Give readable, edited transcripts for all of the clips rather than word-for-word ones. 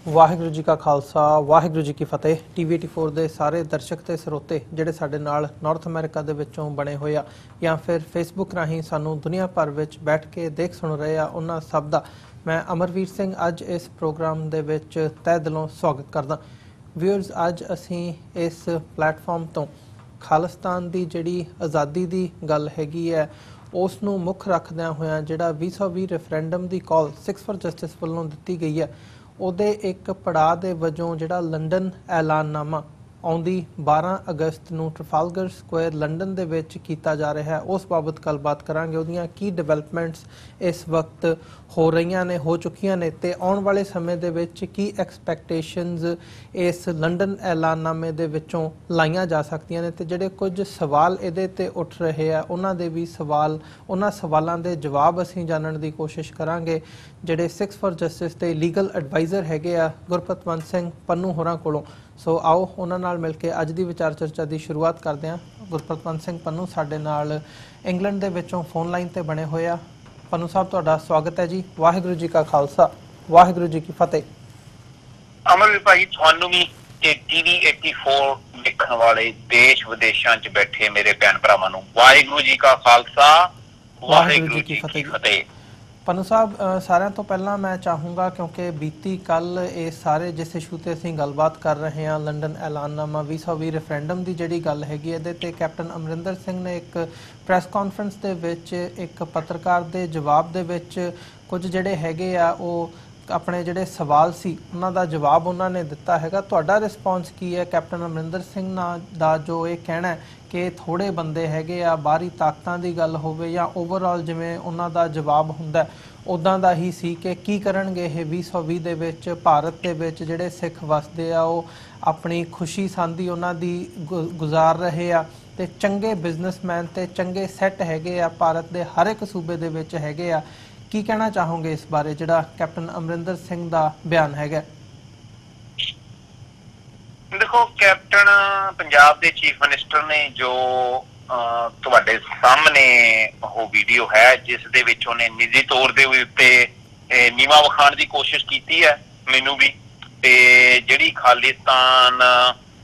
ਵਾਹਿਗੁਰੂ ਜੀ ਕਾ ਖਾਲਸਾ ਵਾਹਿਗੁਰੂ ਜੀ ਕੀ ਫਤਿਹ। TV84 ਦੇ ਸਾਰੇ ਦਰਸ਼ਕ ਤੇ ਸਰੋਤੇ ਜਿਹੜੇ ਸਾਡੇ ਨਾਲ ਨਾਰਥ ਅਮਰੀਕਾ ਦੇ ਵਿੱਚੋਂ ਬਣੇ ਹੋਏ ਆ ਜਾਂ ਫਿਰ ਫੇਸਬੁੱਕ ਰਾਹੀਂ ਸਾਨੂੰ ਦੁਨੀਆ ਭਰ ਵਿੱਚ ਬੈਠ ਕੇ ਦੇਖ ਸੁਣ ਰਹੇ ਆ, ਉਹਨਾਂ ਸਭ ਦਾ ਮੈਂ ਅਮਰਵੀਰ ਸਿੰਘ ਅੱਜ ਇਸ ਪ੍ਰੋਗਰਾਮ ਦੇ ਵਿੱਚ ਤਹਿ ਦਿਲੋਂ ਸਵਾਗਤ ਕਰਦਾ। ਵਿਊਅਰਸ, ਅੱਜ ਅਸੀਂ ਇਸ ਪਲੇਟਫਾਰਮ ਤੋਂ ਖਾਲਿਸਤਾਨ ਦੀ ਜਿਹੜੀ ਆਜ਼ਾਦੀ ਦੀ ਗੱਲ ਹੈਗੀ ਹੈ ਉਸ ਨੂੰ ਮੁੱਖ ਰੱਖਦਿਆਂ ਹੋਇਆਂ ਜਿਹੜਾ 2020 referendum the call Sikhs for justice ਵੱਲੋਂ ਦਿੱਤੀ ਗਈ ਹੈ ਉਹਦੇ ਇੱਕ ਪੜਾਅ ਦੇ ਵਜੋਂ ਜਿਹੜਾ ਲੰਡਨ ਐਲਾਨਨਾਮਾ ਆਉਂਦੀ 12 ਅਗਸਤ ਨੂੰ ਟ੍ਰਫਾਲਗਰ ਸਕੁਆਇਰ ਲੰਡਨ ਦੇ ਵਿੱਚ ਕੀਤਾ ਜਾ ਰਿਹਾ ਹੈ, ਉਸ ਬਾਬਤ ਗੱਲਬਾਤ ਕਰਾਂਗੇ। ਉਹਦੀਆਂ ਕੀ ਡਿਵੈਲਪਮੈਂਟਸ ਇਸ ਵਕਤ ਹੋ ਰਹੀਆਂ ਨੇ, ਹੋ ਚੁੱਕੀਆਂ ਨੇ, ਤੇ ਆਉਣ ਵਾਲੇ ਸਮੇਂ ਦੇ ਵਿੱਚ ਕੀ ਐਕਸਪੈਕਟੇਸ਼ਨਸ ਇਸ ਲੰਡਨ ਐਲਾਨਨਾਮੇ ਦੇ ਵਿੱਚੋਂ ਲਾਈਆਂ ਜਾ ਸਕਦੀਆਂ ਨੇ, ਤੇ ਜਿਹੜੇ ਕੁਝ ਸਵਾਲ ਇਹਦੇ ਤੇ ਉੱਠ ਰਹੇ ਆ ਉਹਨਾਂ ਦੇ ਵੀ ਉਹਨਾਂ ਸਵਾਲਾਂ ਦੇ ਜਵਾਬ ਅਸੀਂ ਜਾਣਨ ਦੀ ਕੋਸ਼ਿਸ਼ ਕਰਾਂਗੇ ਜਿਹੜੇ ਸਿੱਖਸ ਫॉर ਜਸਟਿਸ ਦੇ ਲੀਗਲ ਐਡਵਾਈਜ਼ਰ ਹੈਗੇ ਆ ਗੁਰਪਤਵੰਤ ਸਿੰਘ ਪੰਨੂ ਹੋਰਾਂ ਕੋਲੋਂ। ਸੋ ਆਓ ਉਹਨਾਂ ਨਾਲ ਮਿਲ ਕੇ ਅੱਜ ਦੀ ਵਿਚਾਰ ਚਰਚਾ ਦੀ ਸ਼ੁਰੂਆਤ ਕਰਦੇ ਹਾਂ। ਗੁਰਪਤਵੰਤ ਸਿੰਘ ਪੰਨੂ ਸਾਡੇ ਨਾਲ ਇੰਗਲੈਂਡ ਦੇ ਵਿੱਚੋਂ ਫੋਨ ਲਾਈਨ ਤੇ ਬਣੇ ਹੋਏ ਆ। ਪੰਨੂ ਸਾਹਿਬ, ਤੁਹਾਡਾ ਸਵਾਗਤ ਹੈ ਜੀ। ਵਾਹਿਗੁਰੂ ਜੀ ਕਾ ਖਾਲਸਾ ਵਾਹਿਗੁਰੂ ਜੀ ਕੀ ਫਤਿਹ। ਅਮਰਵੀਰ ਭਾਈ, ਤੁਹਾਨੂੰ ਵੀ ਤੇ TV84 ਦੇਖਣ ਵਾਲੇ ਦੇਸ਼ ਵਿਦੇਸ਼ਾਂ 'ਚ ਬੈਠੇ ਮੇਰੇ ਭੈਣ ਭਰਾਵਾਂ ਨੂੰ ਵਾਹਿਗੁਰੂ ਜੀ ਕਾ ਖਾਲਸਾ ਵਾਹਿਗੁਰੂ ਜੀ ਕੀ ਫਤਿਹ। ਪੰਨੂ ਸਾਹਿਬ, ਸਾਰਿਆਂ ਤੋਂ ਪਹਿਲਾਂ ਮੈਂ ਚਾਹੂੰਗਾ, ਕਿਉਂਕਿ ਬੀਤੀ ਕੱਲ ਇਹ ਸਾਰੇ ਜਿਸ ਇਸ਼ੂ ਤੇ ਅਸੀਂ ਗੱਲਬਾਤ ਕਰ ਰਹੇ ਹਾਂ ਲੰਡਨ ਐਲਾਨਨਾਮਾ 2020 ਰੈਫਰੈਂਡਮ ਦੀ ਜਿਹੜੀ ਗੱਲ ਹੈਗੀ ਇਹਦੇ ਤੇ ਕੈਪਟਨ ਅਮਰਿੰਦਰ ਸਿੰਘ ਨੇ ਇੱਕ ਪ੍ਰੈਸ ਕਾਨਫਰੰਸ ਦੇ ਵਿੱਚ ਇੱਕ ਪੱਤਰਕਾਰ ਦੇ ਜਵਾਬ ਦੇ ਵਿੱਚ ਕੁਝ ਜਿਹੜੇ ਹੈਗੇ ਆ ਉਹ ਆਪਣੇ ਜਿਹੜੇ ਸਵਾਲ ਸੀ ਉਹਨਾਂ ਦਾ ਜਵਾਬ ਉਹਨਾਂ ਨੇ ਦਿੱਤਾ ਹੈਗਾ। ਤੁਹਾਡਾ ਰਿਸਪੌਂਸ ਕੀ ਹੈ ਕੈਪਟਨ ਅਮਰਿੰਦਰ ਸਿੰਘ ਦਾ ਜੋ ਇਹ ਕਹਿਣਾ ਕਿ ਥੋੜ੍ਹੇ ਬੰਦੇ ਹੈਗੇ ਆ, ਬਾਹਰੀ ਤਾਕਤਾਂ ਦੀ ਗੱਲ ਹੋਵੇ ਜਾਂ ਓਵਰਆਲ ਜਿਵੇਂ ਉਹਨਾਂ ਦਾ ਜਵਾਬ ਹੁੰਦਾ ਉੱਦਾਂ ਦਾ ਹੀ ਸੀ ਕਿ ਕੀ ਕਰਨਗੇ ਇਹ 2020 ਦੇ ਵਿੱਚ ਭਾਰਤ ਦੇ ਵਿੱਚ ਜਿਹੜੇ ਸਿੱਖ ਵਸਦੇ ਆ ਉਹ ਆਪਣੀ ਖੁਸ਼ੀ ਸਾਂਝੀ ਉਹਨਾਂ ਦੀ ਗੁਜ਼ਾਰ ਰਹੇ ਆ, ਤੇ ਚੰਗੇ ਬਿਜ਼ਨਸਮੈਨ ਤੇ ਚੰਗੇ ਸੈੱਟ ਹੈਗੇ ਆ ਭਾਰਤ ਦੇ ਹਰ ਇੱਕ ਸੂਬੇ ਦੇ ਵਿੱਚ ਹੈਗੇ ਆ। ਕੀ ਕਹਿਣਾ ਚਾਹੋਗੇ ਇਸ ਬਾਰੇ ਜਿਹੜਾ ਕੈਪਟਨ ਅਮਰਿੰਦਰ ਸਿੰਘ ਦਾ ਬਿਆਨ ਹੈਗਾ? ਦੇਖੋ, ਕੈਪਟਨ ਪੰਜਾਬ ਦੇ ਚੀਫ ਮਿਨਿਸਟਰ ਨੇ ਜੋ ਤੁਹਾਡੇ ਸਾਹਮਣੇ ਉਹ ਵੀਡੀਓ ਹੈ ਜਿਸ ਦੇ ਵਿੱਚ ਉਹਨੇ ਨਿੱਜੀ ਤੌਰ ਦੇ ਉੱਤੇ ਨੀਵਾਂ ਵਿਖਾਉਣ ਦੀ ਕੋਸ਼ਿਸ਼ ਕੀਤੀ ਹੈ ਮੈਨੂੰ ਵੀ, ਤੇ ਜਿਹੜੀ ਖਾਲਿਸਤਾਨ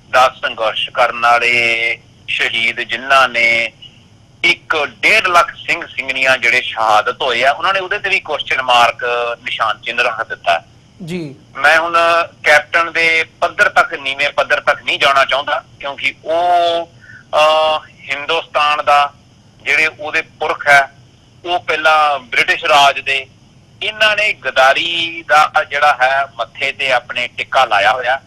ਦਾ ਸੰਘਰਸ਼ ਕਰਨ ਵਾਲੇ ਸ਼ਹੀਦ ਜਿਨ੍ਹਾਂ ਨੇ 1.5 ਲੱਖ ਸਿੰਘ ਸਿੰਘਣੀਆਂ ਜਿਹੜੇ ਸ਼ਹਾਦਤ ਹੋਏ ਆ ਉਹਨਾਂ ਨੇ ਉਹਦੇ ਤੇ ਵੀ ਕੁਐਸਚਨ ਮਾਰਕ ਨਿਸ਼ਾਨ ਚਿੰਨ੍ਹ ਰੱਖ ਦਿੱਤਾ ਜੀ। ਮੈਂ ਹੁਣ ਕੈਪਟਨ ਦੇ ਪੱਧਰ ਤੱਕ, ਨੀਵੇਂ ਪੱਧਰ ਤੱਕ ਨਹੀਂ ਜਾਣਾ ਚਾਹੁੰਦਾ ਕਿਉਂਕਿ ਉਹ ਹਿੰਦੁਸਤਾਨ ਦਾ ਜਿਹੜੇ ਉਹਦੇ ਪੁਰਖ ਹੈ ਉਹ ਪਹਿਲਾਂ ਬ੍ਰਿਟਿਸ਼ ਰਾਜ ਦੇ, ਇਹਨਾਂ ਨੇ ਗਦਾਰੀ ਦਾ ਜਿਹੜਾ ਹੈ ਮੱਥੇ ਤੇ ਆਪਣੇ ਟਿੱਕਾ ਲਾਇਆ ਹੋਇਆ।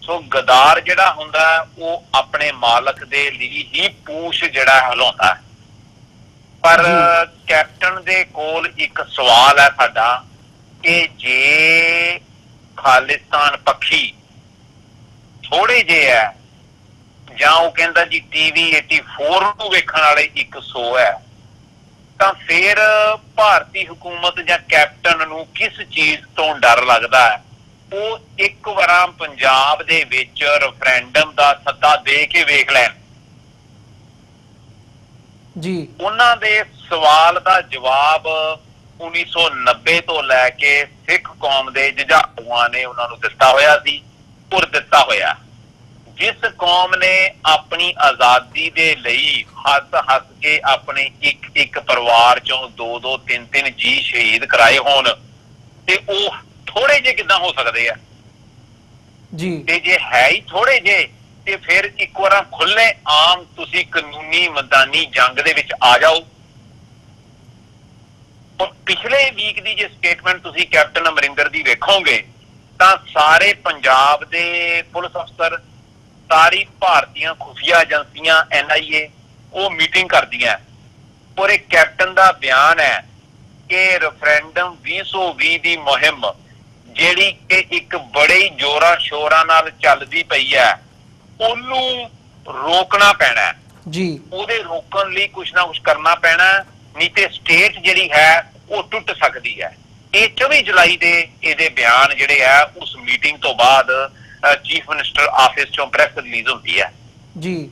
ਸੋ ਗਦਾਰ ਜਿਹੜਾ ਹੁੰਦਾ ਉਹ ਆਪਣੇ ਮਾਲਕ ਦੇ ਲਈ ਹੀ ਪੂਛ ਜਿਹੜਾ ਹਿਲਾਉਂਦਾ। ਪਰ ਕੈਪਟਨ ਦੇ ਕੋਲ ਇੱਕ ਸਵਾਲ ਹੈ ਸਾਡਾ ਕਿ ਜੇ ਖਾਲਿਸਤਾਨ ਪੱਖੀ ਥੋੜੇ ਜਿਹੇ ਹੈ ਜਾਂ ਉਹ ਕਹਿੰਦਾ ਜੀ TV84 ਨੂੰ ਵੇਖਣ ਵਾਲੇ 100 ਹੈ, ਤਾਂ ਫਿਰ ਭਾਰਤੀ ਹਕੂਮਤ ਜਾਂ ਕੈਪਟਨ ਨੂੰ ਕਿਸ ਚੀਜ਼ ਤੋਂ ਡਰ ਲੱਗਦਾ ਹੈ? ਉਹ ਇੱਕ ਵਾਰ ਪੰਜਾਬ ਦੇ ਵਿੱਚ ਰੈਫਰੈਂਡਮ ਦਾ ਸੱਦਾ ਦੇ ਕੇ ਵੇਖ ਲੈਣ ਜੀ। ਉਹਨਾਂ ਦੇ ਸਵਾਲ ਦਾ ਜਵਾਬ 1990 ਤੋਂ ਲੈ ਕੇ ਸਿੱਖ ਕੌਮ ਦੇ ਜੁਝਾਰੂਆਂ ਨੇ ਉਹਨਾਂ ਨੂੰ ਦਿੱਤਾ ਹੋਇਆ ਸੀ ਔਰ ਦਿੱਤਾ ਹੋਇਆ। ਜਿਸ ਕੌਮ ਨੇ ਆਪਣੀ ਆਜ਼ਾਦੀ ਦੇ ਲਈ ਹੱਸ ਕੇ ਆਪਣੇ ਇੱਕ ਪਰਿਵਾਰ ਚੋਂ 2-2, 3-3 ਜੀ ਸ਼ਹੀਦ ਕਰਾਏ ਹੋਣ, ਤੇ ਉਹ ਥੋੜੇ ਜਿਹੇ ਕਿੱਦਾਂ ਹੋ ਸਕਦੇ ਆ ਜੀ? ਤੇ ਜੇ ਹੈ ਹੀ ਥੋੜੇ ਜਿਹੇ ਤੇ ਫਿਰ ਇੱਕ ਵਾਰ ਖੁੱਲੇ ਆਮ ਤੁਸੀਂ ਕਾਨੂੰਨੀ ਮੈਦਾਨੀ ਜੰਗ ਦੇ ਵਿੱਚ ਆ ਜਾਓ। ਔਰ ਪਿਛਲੇ ਵੀਕ ਦੀ ਜੇ ਸਟੇਟਮੈਂਟ ਤੁਸੀਂ ਕੈਪਟਨ ਅਮਰਿੰਦਰ ਦੀ ਵੇਖੋਗੇ ਤਾਂ ਸਾਰੇ ਪੰਜਾਬ ਦੇ ਪੁਲਿਸ ਅਫਸਰ, ਸਾਰੀ ਭਾਰਤੀਆਂ ਖੁਫੀਆ ਏਜੰਸੀਆਂ NIA ਉਹ ਮੀਟਿੰਗ ਕਰਦੀਆਂ। ਔਰ ਇਹ ਕੈਪਟਨ ਦਾ ਬਿਆਨ ਹੈ ਕਿ ਰੈਫਰੈਂਡਮ 2020 ਦੀ ਮੁਹਿੰਮ ਜਿਹੜੀ ਕਿ ਇੱਕ ਬੜੇ ਹੀ ਜ਼ੋਰਾਂ ਸ਼ੋਰਾਂ ਨਾਲ ਚੱਲਦੀ ਪਈ ਹੈ ਉਹਨੂੰ ਰੋਕਣਾ ਪੈਣਾ ਜੀ। ਉਹਦੇ ਰੋਕਣ ਲਈ ਕੁਛ ਨਾ ਕੁਛ ਕਰਨਾ ਪੈਣਾ, ਨਹੀਂ ਤੇ ਸਟੇਟ ਜਿਹੜੀ ਹੈ ਉਹ ਟੁੱਟ ਸਕਦੀ ਹੈ। ਇਹ 24 ਜੁਲਾਈ ਦੇ ਇਹਦੇ ਬਿਆਨ ਜਿਹੜੇ ਆ ਉਸ ਮੀਟਿੰਗ ਤੋਂ ਬਾਅਦ ਚੀਫ ਮਿਨਿਸਟਰ ਆਫਿਸ ਚੋਂ ਪ੍ਰੈਸ ਰਿਲੀਜ਼ ਹੁੰਦੀ ਹੈ ਜੀ।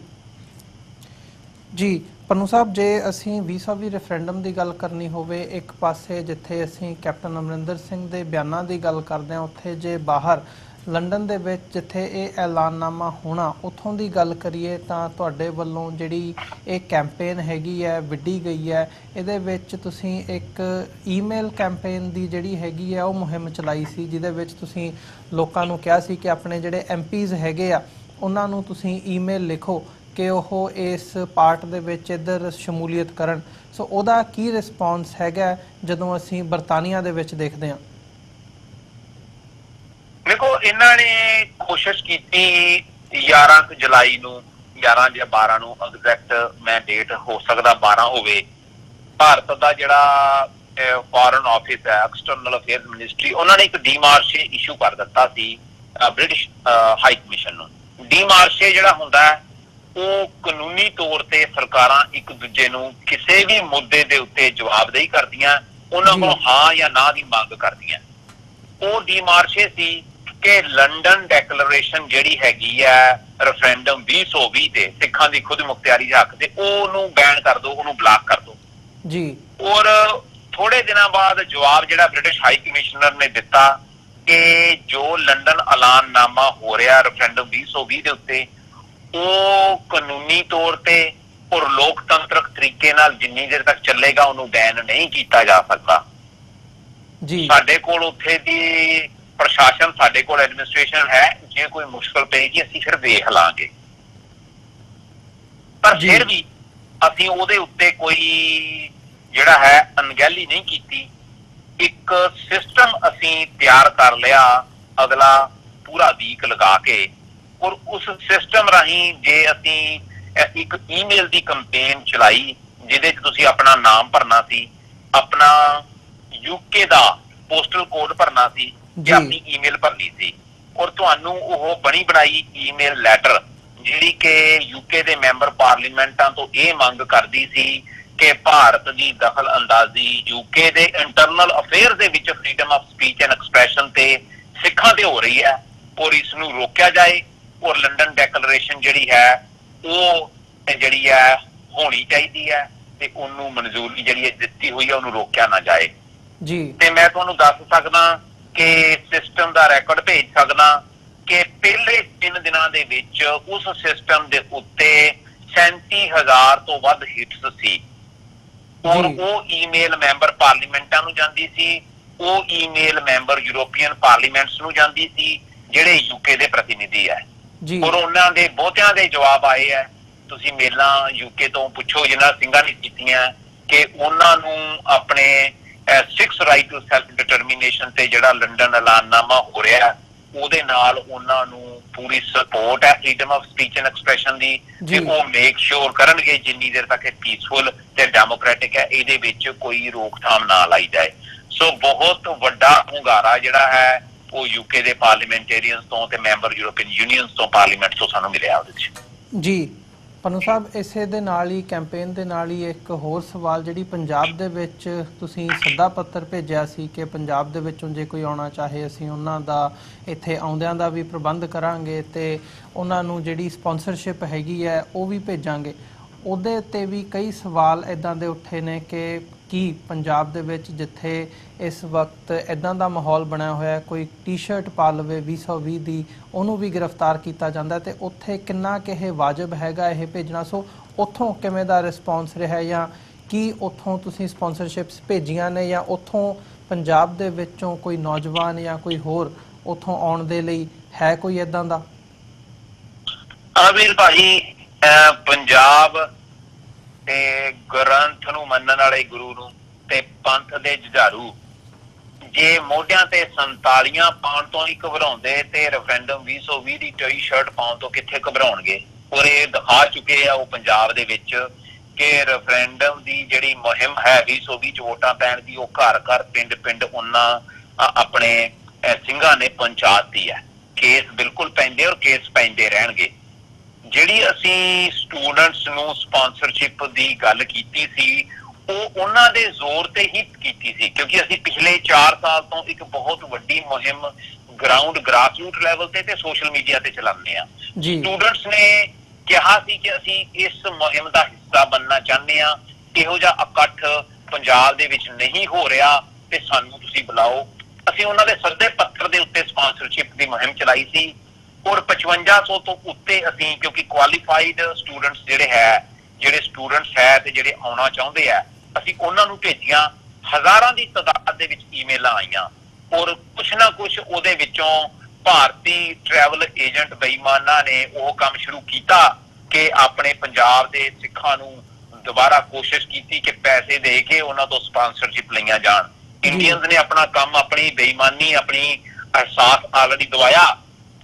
ਜੀ ਪੰਨੂ ਸਾਹਿਬ, ਜੇ ਅਸੀਂ 2020 ਰੈਫਰੈਂਡਮ ਦੀ ਗੱਲ ਕਰਨੀ ਹੋਵੇ, ਇੱਕ ਪਾਸੇ ਜਿੱਥੇ ਅਸੀਂ ਕੈਪਟਨ ਅਮਰਿੰਦਰ ਸਿੰਘ ਦੇ ਬਿਆਨਾਂ ਦੀ ਗੱਲ ਕਰਦੇ ਹਾਂ, ਉੱਥੇ ਜੇ ਬਾਹਰ ਲੰਡਨ ਦੇ ਵਿੱਚ ਜਿੱਥੇ ਇਹ ਐਲਾਨਨਾਮਾ ਹੋਣਾ, ਉੱਥੋਂ ਦੀ ਗੱਲ ਕਰੀਏ ਤਾਂ ਤੁਹਾਡੇ ਵੱਲੋਂ ਜਿਹੜੀ ਇਹ ਕੈਂਪੇਨ ਹੈਗੀ ਹੈ ਵਿੱਢੀ ਗਈ ਹੈ, ਇਹਦੇ ਵਿੱਚ ਤੁਸੀਂ ਇੱਕ ਈਮੇਲ ਕੈਂਪੇਨ ਦੀ ਜਿਹੜੀ ਹੈਗੀ ਹੈ ਉਹ ਮੁਹਿੰਮ ਚਲਾਈ ਸੀ, ਜਿਹਦੇ ਵਿੱਚ ਤੁਸੀਂ ਲੋਕਾਂ ਨੂੰ ਕਿਹਾ ਸੀ ਕਿ ਆਪਣੇ ਜਿਹੜੇ MPs ਹੈਗੇ ਆ ਉਹਨਾਂ ਨੂੰ ਤੁਸੀਂ ਈਮੇਲ ਲਿਖੋ ਕਿ ਉਹ ਇਸ ਪਾਰਟ ਦੇ ਵਿੱਚ ਇੱਧਰ ਸ਼ਮੂਲੀਅਤ ਕਰਨ। ਸੋ ਉਹਦਾ ਕੀ ਰਿਸਪੌਂਸ ਹੈਗਾ ਜਦੋਂ ਅਸੀਂ ਬਰਤਾਨੀਆ ਦੇ ਵਿੱਚ ਦੇਖਦੇ ਹਾਂ? ਦੇਖੋ, ਇਹਨਾਂ ਨੇ ਕੋਸ਼ਿਸ਼ ਕੀਤੀ 11 ਜੁਲਾਈ ਨੂੰ, 11 ਜਾਂ 12 ਨੂੰ, ਐਗਜ਼ੈਕਟ ਮੈਂ ਡੇਟ ਹੋ ਸਕਦਾ 12 ਹੋਵੇ, ਭਾਰਤ ਦਾ ਜਿਹੜਾ ਫੋਰਨ ਆਫਿਸ ਹੈ, ਐਕਸਟਰਨਲ ਅਫੇਅਰਸ ਮਿਨਿਸਟਰੀ, ਉਹਨਾਂ ਨੇ ਇੱਕ ਡੀਮਾਰਸ਼ੇ ਇਸ਼ੂ ਕਰ ਦਿੱਤਾ ਸੀ ਬ੍ਰਿਟਿਸ਼ ਹਾਈ ਕਮਿਸ਼ਨ ਨੂੰ। ਡੀਮਾਰਸ਼ੇ ਜਿਹੜਾ ਹੁੰਦਾ ਹੈ ਉਹ ਕਾਨੂੰਨੀ ਤੌਰ ਤੇ ਸਰਕਾਰਾਂ ਇੱਕ ਦੂਜੇ ਨੂੰ ਕਿਸੇ ਵੀ ਮੁੱਦੇ ਦੇ ਉੱਤੇ ਜਵਾਬਦੇਹੀ ਕਰਦੀਆਂ, ਉਹਨਾਂ ਕੋਲ ਹਾਂ ਜਾਂ ਨਾ ਦੀ ਮੰਗ ਕਰਦੀਆਂ। ਉਹ ਡੀਮਾਰਸ਼ੇ ਸੀ ਕਿ ਲੰਡਨ ਡੈਕਲੇਰੇਸ਼ਨ ਜਿਹੜੀ ਹੈਗੀ ਹੈ ਰੈਫਰੈਂਡਮ 2020 ਤੇ ਸਿੱਖਾਂ ਦੀ ਖੁਦ ਮੁਖਤਿਆਰੀ ਦੇ ਹੱਕ ਤੇ, ਉਹਨੂੰ ਬੈਨ ਕਰ ਦਿਓ, ਉਹਨੂੰ ਬਲਾਕ ਕਰ ਦਿਓ ਜੀ। ਔਰ ਥੋੜੇ ਦਿਨਾਂ ਬਾਅਦ ਜਵਾਬ ਜਿਹੜਾ ਬ੍ਰਿਟਿਸ਼ ਹਾਈ ਕਮਿਸ਼ਨਰ ਨੇ ਦਿੱਤਾ ਕਿ ਜੋ ਲੰਡਨ ਐਲਾਨਨਾਮਾ ਹੋ ਰਿਹਾ ਰੈਫਰੈਂਡਮ 2020 ਦੇ ਉੱਤੇ, ਉਹ ਕਾਨੂੰਨੀ ਤੌਰ ਤੇ ਔਰ ਲੋਕਤੰਤਰਕ ਤਰੀਕੇ ਨਾਲ ਜਿੰਨੀ ਦੇਰ ਤੱਕ ਚੱਲੇਗਾ ਉਹਨੂੰ ਬੈਨ ਨਹੀਂ ਕੀਤਾ ਜਾ ਸਕਦਾ ਜੀ। ਸਾਡੇ ਕੋਲ ਉੱਥੇ ਦੀ ਪ੍ਰਸ਼ਾਸਨ, ਸਾਡੇ ਕੋਲ ਐਡਮਿਨਿਸਟ੍ਰੇਸ਼ਨ ਹੈ, ਜੇ ਕੋਈ ਮੁਸ਼ਕਲ ਪਏਗੀ ਅਸੀਂ ਫਿਰ ਵੇਖ ਲਾਂਗੇ, ਪਰ ਫਿਰ ਵੀ ਅਸੀਂ ਉਹਦੇ ਉੱਤੇ ਕੋਈ ਜਿਹੜਾ ਹੈ ਅਣਗਹਿਲੀ ਨਹੀਂ ਕੀਤੀ। ਇੱਕ ਸਿਸਟਮ ਅਸੀਂ ਤਿਆਰ ਕਰ ਲਿਆ ਅਗਲਾ ਪੂਰਾ ਵੀਕ ਲਗਾ ਕੇ, ਔਰ ਉਸ ਸਿਸਟਮ ਰਾਹੀਂ ਜੇ ਅਸੀਂ ਇੱਕ ਈਮੇਲ ਦੀ ਕੰਪੇਨ ਚਲਾਈ ਜਿਹਦੇ 'ਚ ਤੁਸੀਂ ਆਪਣਾ ਨਾਮ ਭਰਨਾ ਸੀ, ਆਪਣਾ UK ਦਾ ਪੋਸਟਲ ਕੋਡ ਭਰਨਾ ਸੀ ਤੇ ਆਪਣੀ ਈਮੇਲ ਭਰਨੀ ਸੀ, ਔਰ ਤੁਹਾਨੂੰ ਉਹ ਬਣੀ ਬਣਾਈ ਈਮੇਲ ਲੈਟਰ ਜਿਹੜੀ ਕਿ UK ਦੇ ਮੈਂਬਰ ਪਾਰਲੀਮੈਂਟਾਂ ਤੋਂ ਇਹ ਮੰਗ ਕਰਦੀ ਸੀ ਕਿ ਭਾਰਤ ਦੀ ਦਖਲ ਅੰਦਾਜ਼ੀ UK ਦੇ ਇੰਟਰਨਲ ਅਫੇਅਰ ਦੇ ਵਿੱਚ freedom of speech and expression ਤੇ ਸਿੱਖਾਂ ਤੇ ਹੋ ਰਹੀ ਹੈ, ਔਰ ਇਸ ਨੂੰ ਰੋਕਿਆ ਜਾਏ, ਔਰ ਲੰਡਨ ਡੈਕਲੇਰੇਸ਼ਨ ਜਿਹੜੀ ਹੈ ਉਹ ਜਿਹੜੀ ਹੈ ਹੋਣੀ ਚਾਹੀਦੀ ਹੈ ਤੇ ਉਹਨੂੰ ਮਨਜ਼ੂਰੀ ਜਿਹੜੀ ਹੈ ਦਿੱਤੀ ਹੋਈ ਹੈ ਉਹਨੂੰ ਰੋਕਿਆ ਨਾ ਜਾਏ ਜੀ। ਤੇ ਮੈਂ ਤੁਹਾਨੂੰ ਦੱਸ ਸਕਦਾ ਕਿ ਸਿਸਟਮ ਦਾ ਰੈਕਾਰਡ ਭੇਜ ਸਕਦਾ ਕਿ ਪਹਿਲੇ 3 ਦਿਨਾਂ ਦੇ ਵਿੱਚ ਉਸ ਸਿਸਟਮ ਦੇ ਉੱਤੇ 37,000 ਤੋਂ ਵੱਧ ਹਿੱਟਸ ਸੀ, ਔਰ ਉਹ ਈਮੇਲ ਮੈਂਬਰ ਪਾਰਲੀਮੈਂਟਾਂ ਨੂੰ ਜਾਂਦੀ ਸੀ, ਉਹ ਈਮੇਲ ਮੈਂਬਰ ਯੂਰੋਪੀਅਨ ਪਾਰਲੀਮੈਂਟਸ ਨੂੰ ਜਾਂਦੀ ਸੀ ਜਿਹੜੇ UK ਦੇ ਪ੍ਰਤੀਨਿਧੀ ਹੈ, ਔਰ ਉਹਨਾਂ ਦੇ ਬਹੁਤਿਆਂ ਦੇ ਜਵਾਬ ਆਏ ਹੈ। ਤੁਸੀਂ ਮੇਲਾਂ UK ਤੋਂ ਪੁੱਛੋ ਜਿਹਨਾਂ ਸਿੰਘਾਂ ਨੇ ਕੀਤੀਆਂ ਕਿ ਉਹਨਾਂ ਨੂੰ ਆਪਣੇ 6 ਰਾਈਟ ਟੂ ਸੈਲਫ ਡਿਟਰਮੀਨੇਸ਼ਨ ਤੇ ਜਿਹੜਾ ਲੰਡਨ ਐਲਾਨਨਾਮਾ ਹੋ ਰਿਹਾ ਉਹਦੇ ਨਾਲ ਉਹਨਾਂ ਨੂੰ ਪੂਰੀ ਸਪੋਰਟ ਹੈ freedom of speech and expression ਦੀ, ਤੇ ਉਹ ਮੇਕ ਸ਼ੋਰ ਕਰਨਗੇ ਜਿੰਨੀ ਦੇਰ ਤੱਕ ਇਹ ਪੀਸਫੁਲ ਤੇ ਡੈਮੋਕ੍ਰੈਟਿਕ ਹੈ ਇਹਦੇ ਵਿੱਚ ਕੋਈ ਰੋਕਥਾਮ ਨਾ ਲਾਈ ਜਾਏ। ਸੋ ਬਹੁਤ ਵੱਡਾ ਹੁੰਗਾਰਾ ਜਿਹੜਾ ਹੈ ਉਹ UK ਦੇ ਪਾਰਲੀਮੈਂਟੇਰੀਅਨਸ ਤੋਂ ਤੇ ਮੈਂਬਰ ਯੂਰੋਪੀਅਨ ਯੂਨੀਅਨਸ ਤੋਂ ਪਾਰਲੀਮੈਂਟ ਤੋਂ ਸਾਨੂੰ ਮਿਲਿਆ ਉਹਦੇ ਵਿੱਚ ਜੀ। ਪੰਨੂ ਸਾਹਿਬ, ਇਸੇ ਦੇ ਨਾਲ ਹੀ ਕੈਂਪੇਨ ਦੇ ਨਾਲ ਹੀ ਇੱਕ ਹੋਰ ਸਵਾਲ, ਜਿਹੜੀ ਪੰਜਾਬ ਦੇ ਵਿੱਚ ਤੁਸੀਂ ਸੱਦਾ ਪੱਤਰ ਭੇਜਿਆ ਸੀ ਕਿ ਪੰਜਾਬ ਦੇ ਵਿੱਚੋਂ ਜੇ ਕੋਈ ਆਉਣਾ ਚਾਹੇ ਅਸੀਂ ਉਹਨਾਂ ਦਾ ਇੱਥੇ ਆਉਂਦਿਆਂ ਦਾ ਵੀ ਪ੍ਰਬੰਧ ਕਰਾਂਗੇ ਤੇ ਉਹਨਾਂ ਨੂੰ ਜਿਹੜੀ ਸਪਾਂਸਰਸ਼ਿਪ ਹੈਗੀ ਹੈ ਉਹ ਵੀ ਭੇਜਾਂਗੇ, ਉਹਦੇ ਉੱਤੇ ਵੀ ਕਈ ਸਵਾਲ ਇੱਦਾਂ ਦੇ ਉੱਠੇ ਨੇ ਕਿ ਕੀ ਪੰਜਾਬ ਦੇ ਵਿੱਚ ਜਿੱਥੇ ਇਸ ਵਕਤ ਇੱਦਾਂ ਦਾ ਮਾਹੌਲ ਬਣਿਆ ਹੋਇਆ, ਕੋਈ ਟੀ-ਸ਼ਰਟ ਪਾ ਲਵੇ 2020 ਦੀ ਉਹਨੂੰ ਵੀ ਗ੍ਰਿਫਤਾਰ ਕੀਤਾ ਜਾਂਦਾ, ਤੇ ਉੱਥੇ ਕਿੰਨਾ ਕਿ ਇਹ ਵਾਜਬ ਹੈਗਾ ਇਹ ਭੇਜਣਾ? ਸੋ ਉੱਥੋਂ ਕਿਵੇਂ ਦਾ ਰਿਸਪੌਂਸ ਰਿਹਾ, ਜਾਂ ਕੀ ਉੱਥੋਂ ਤੁਸੀਂ ਸਪਾਂਸਰਸ਼ਿਪਸ ਭੇਜੀਆਂ ਨੇ, ਜਾਂ ਉੱਥੋਂ ਪੰਜਾਬ ਦੇ ਵਿੱਚੋਂ ਕੋਈ ਨੌਜਵਾਨ ਜਾਂ ਕੋਈ ਹੋਰ ਉੱਥੋਂ ਆਉਣ ਦੇ ਲਈ ਹੈ ਕੋਈ ਇੱਦਾਂ ਦਾ? ਆਵੀਰ ਭਾਈ, ਪੰਜਾਬ ਤੇ ਗ੍ਰੰਥ ਨੂੰ ਮੰਨਣ ਵਾਲੇ ਗੁਰੂ ਨੂੰ ਤੇ ਪੰਥ ਦੇ ਜੁਝਾਰੂ ਜੇ ਮੋਢਿਆਂ ਤੇ 47 ਪਾਉਣ ਤੋਂ ਹੀ ਘਬਰਾਉਂਦੇ ਤੇ ਰੈਫਰੈਂਡਮ 2020 ਦੀ ਟੀ-ਸ਼ਰਟ ਪਾਉਣ ਤੋਂ ਕਿੱਥੇ ਘਬਰਾਉਣਗੇ। ਔਰ ਇਹ ਦਿਖਾ ਚੁੱਕੇ ਆ ਉਹ ਪੰਜਾਬ ਦੇ ਵਿੱਚ ਕਿ ਰੈਫਰੈਂਡਮ ਦੀ ਜਿਹੜੀ ਮੁਹਿੰਮ ਹੈ 2020 ਚ ਵੋਟਾਂ ਪੈਣ ਦੀ, ਉਹ ਘਰ ਘਰ ਪਿੰਡ ਪਿੰਡ ਉਹਨਾਂ ਆਪਣੇ ਸਿੰਘਾਂ ਨੇ ਪਹੁੰਚਾਤੀ ਹੈ। ਕੇਸ ਬਿਲਕੁਲ ਪੈਂਦੇ ਔਰ ਕੇਸ ਪੈਂਦੇ ਰਹਿਣਗੇ। ਜਿਹੜੀ ਅਸੀਂ ਸਟੂਡੈਂਟਸ ਨੂੰ ਸਪਾਂਸਰਸ਼ਿਪ ਦੀ ਗੱਲ ਕੀਤੀ ਸੀ ਉਹ ਉਹਨਾਂ ਦੇ ਜ਼ੋਰ ਤੇ ਹੀ ਕੀਤੀ ਸੀ, ਕਿਉਂਕਿ ਅਸੀਂ ਪਿਛਲੇ 4 ਸਾਲ ਤੋਂ ਇੱਕ ਬਹੁਤ ਵੱਡੀ ਮੁਹਿੰਮ ਗਰਾਊਂਡ ਗ੍ਰਾਸਰੂਟ ਲੈਵਲ ਤੇ ਸੋਸ਼ਲ ਮੀਡੀਆ ਤੇ ਚਲਾਉਂਦੇ ਆ। ਸਟੂਡੈਂਟਸ ਨੇ ਕਿਹਾ ਸੀ ਕਿ ਅਸੀਂ ਇਸ ਮੁਹਿੰਮ ਦਾ ਹਿੱਸਾ ਬਣਨਾ ਚਾਹੁੰਦੇ ਹਾਂ, ਇਹੋ ਜਿਹਾ ਇਕੱਠ ਪੰਜਾਬ ਦੇ ਵਿੱਚ ਨਹੀਂ ਹੋ ਰਿਹਾ ਤੇ ਸਾਨੂੰ ਤੁਸੀਂ ਬੁਲਾਓ। ਅਸੀਂ ਉਹਨਾਂ ਦੇ ਸੱਦੇ ਪੱਤਰ ਦੇ ਉੱਤੇ ਸਪਾਂਸਰਸ਼ਿਪ ਦੀ ਮੁਹਿੰਮ ਚਲਾਈ ਸੀ ਔਰ 5500 ਤੋਂ ਉੱਤੇ ਅਸੀਂ, ਕਿਉਂਕਿ ਕੁਆਲੀਫਾਈਡ ਸਟੂਡੈਂਟਸ ਜਿਹੜੇ ਸਟੂਡੈਂਟਸ ਹੈ ਤੇ ਜਿਹੜੇ ਆਉਣਾ ਚਾਹੁੰਦੇ ਆ, ਅਸੀਂ ਉਹਨਾਂ ਨੂੰ ਭੇਜੀਆਂ। ਹਜ਼ਾਰਾਂ ਦੀ ਤਾਦਾਦ ਦੇ ਵਿੱਚ ਈਮੇਲਾਂ ਆਈਆਂ ਔਰ ਕੁਛ ਨਾ ਕੁਛ ਉਹਦੇ ਵਿੱਚੋਂ ਭਾਰਤੀ ਟਰੈਵਲ ਏਜੰਟ ਬੇਈਮਾਨਾਂ ਨੇ ਉਹ ਕੰਮ ਸ਼ੁਰੂ ਕੀਤਾ ਕਿ ਆਪਣੇ ਪੰਜਾਬ ਦੇ ਸਿੱਖਾਂ ਨੂੰ ਦੁਬਾਰਾ ਕੋਸ਼ਿਸ਼ ਕੀਤੀ ਕਿ ਪੈਸੇ ਦੇ ਕੇ ਉਹਨਾਂ ਤੋਂ ਸਪਾਂਸਰਸ਼ਿਪ ਲਈਆਂ ਜਾਣ। ਇੰਡੀਅਨਸ ਨੇ ਆਪਣਾ ਕੰਮ, ਆਪਣੀ ਬੇਈਮਾਨੀ, ਆਪਣੀ ਅਹਿਸਾਸ ਆਲਰੇਡੀ ਦਵਾਇਆ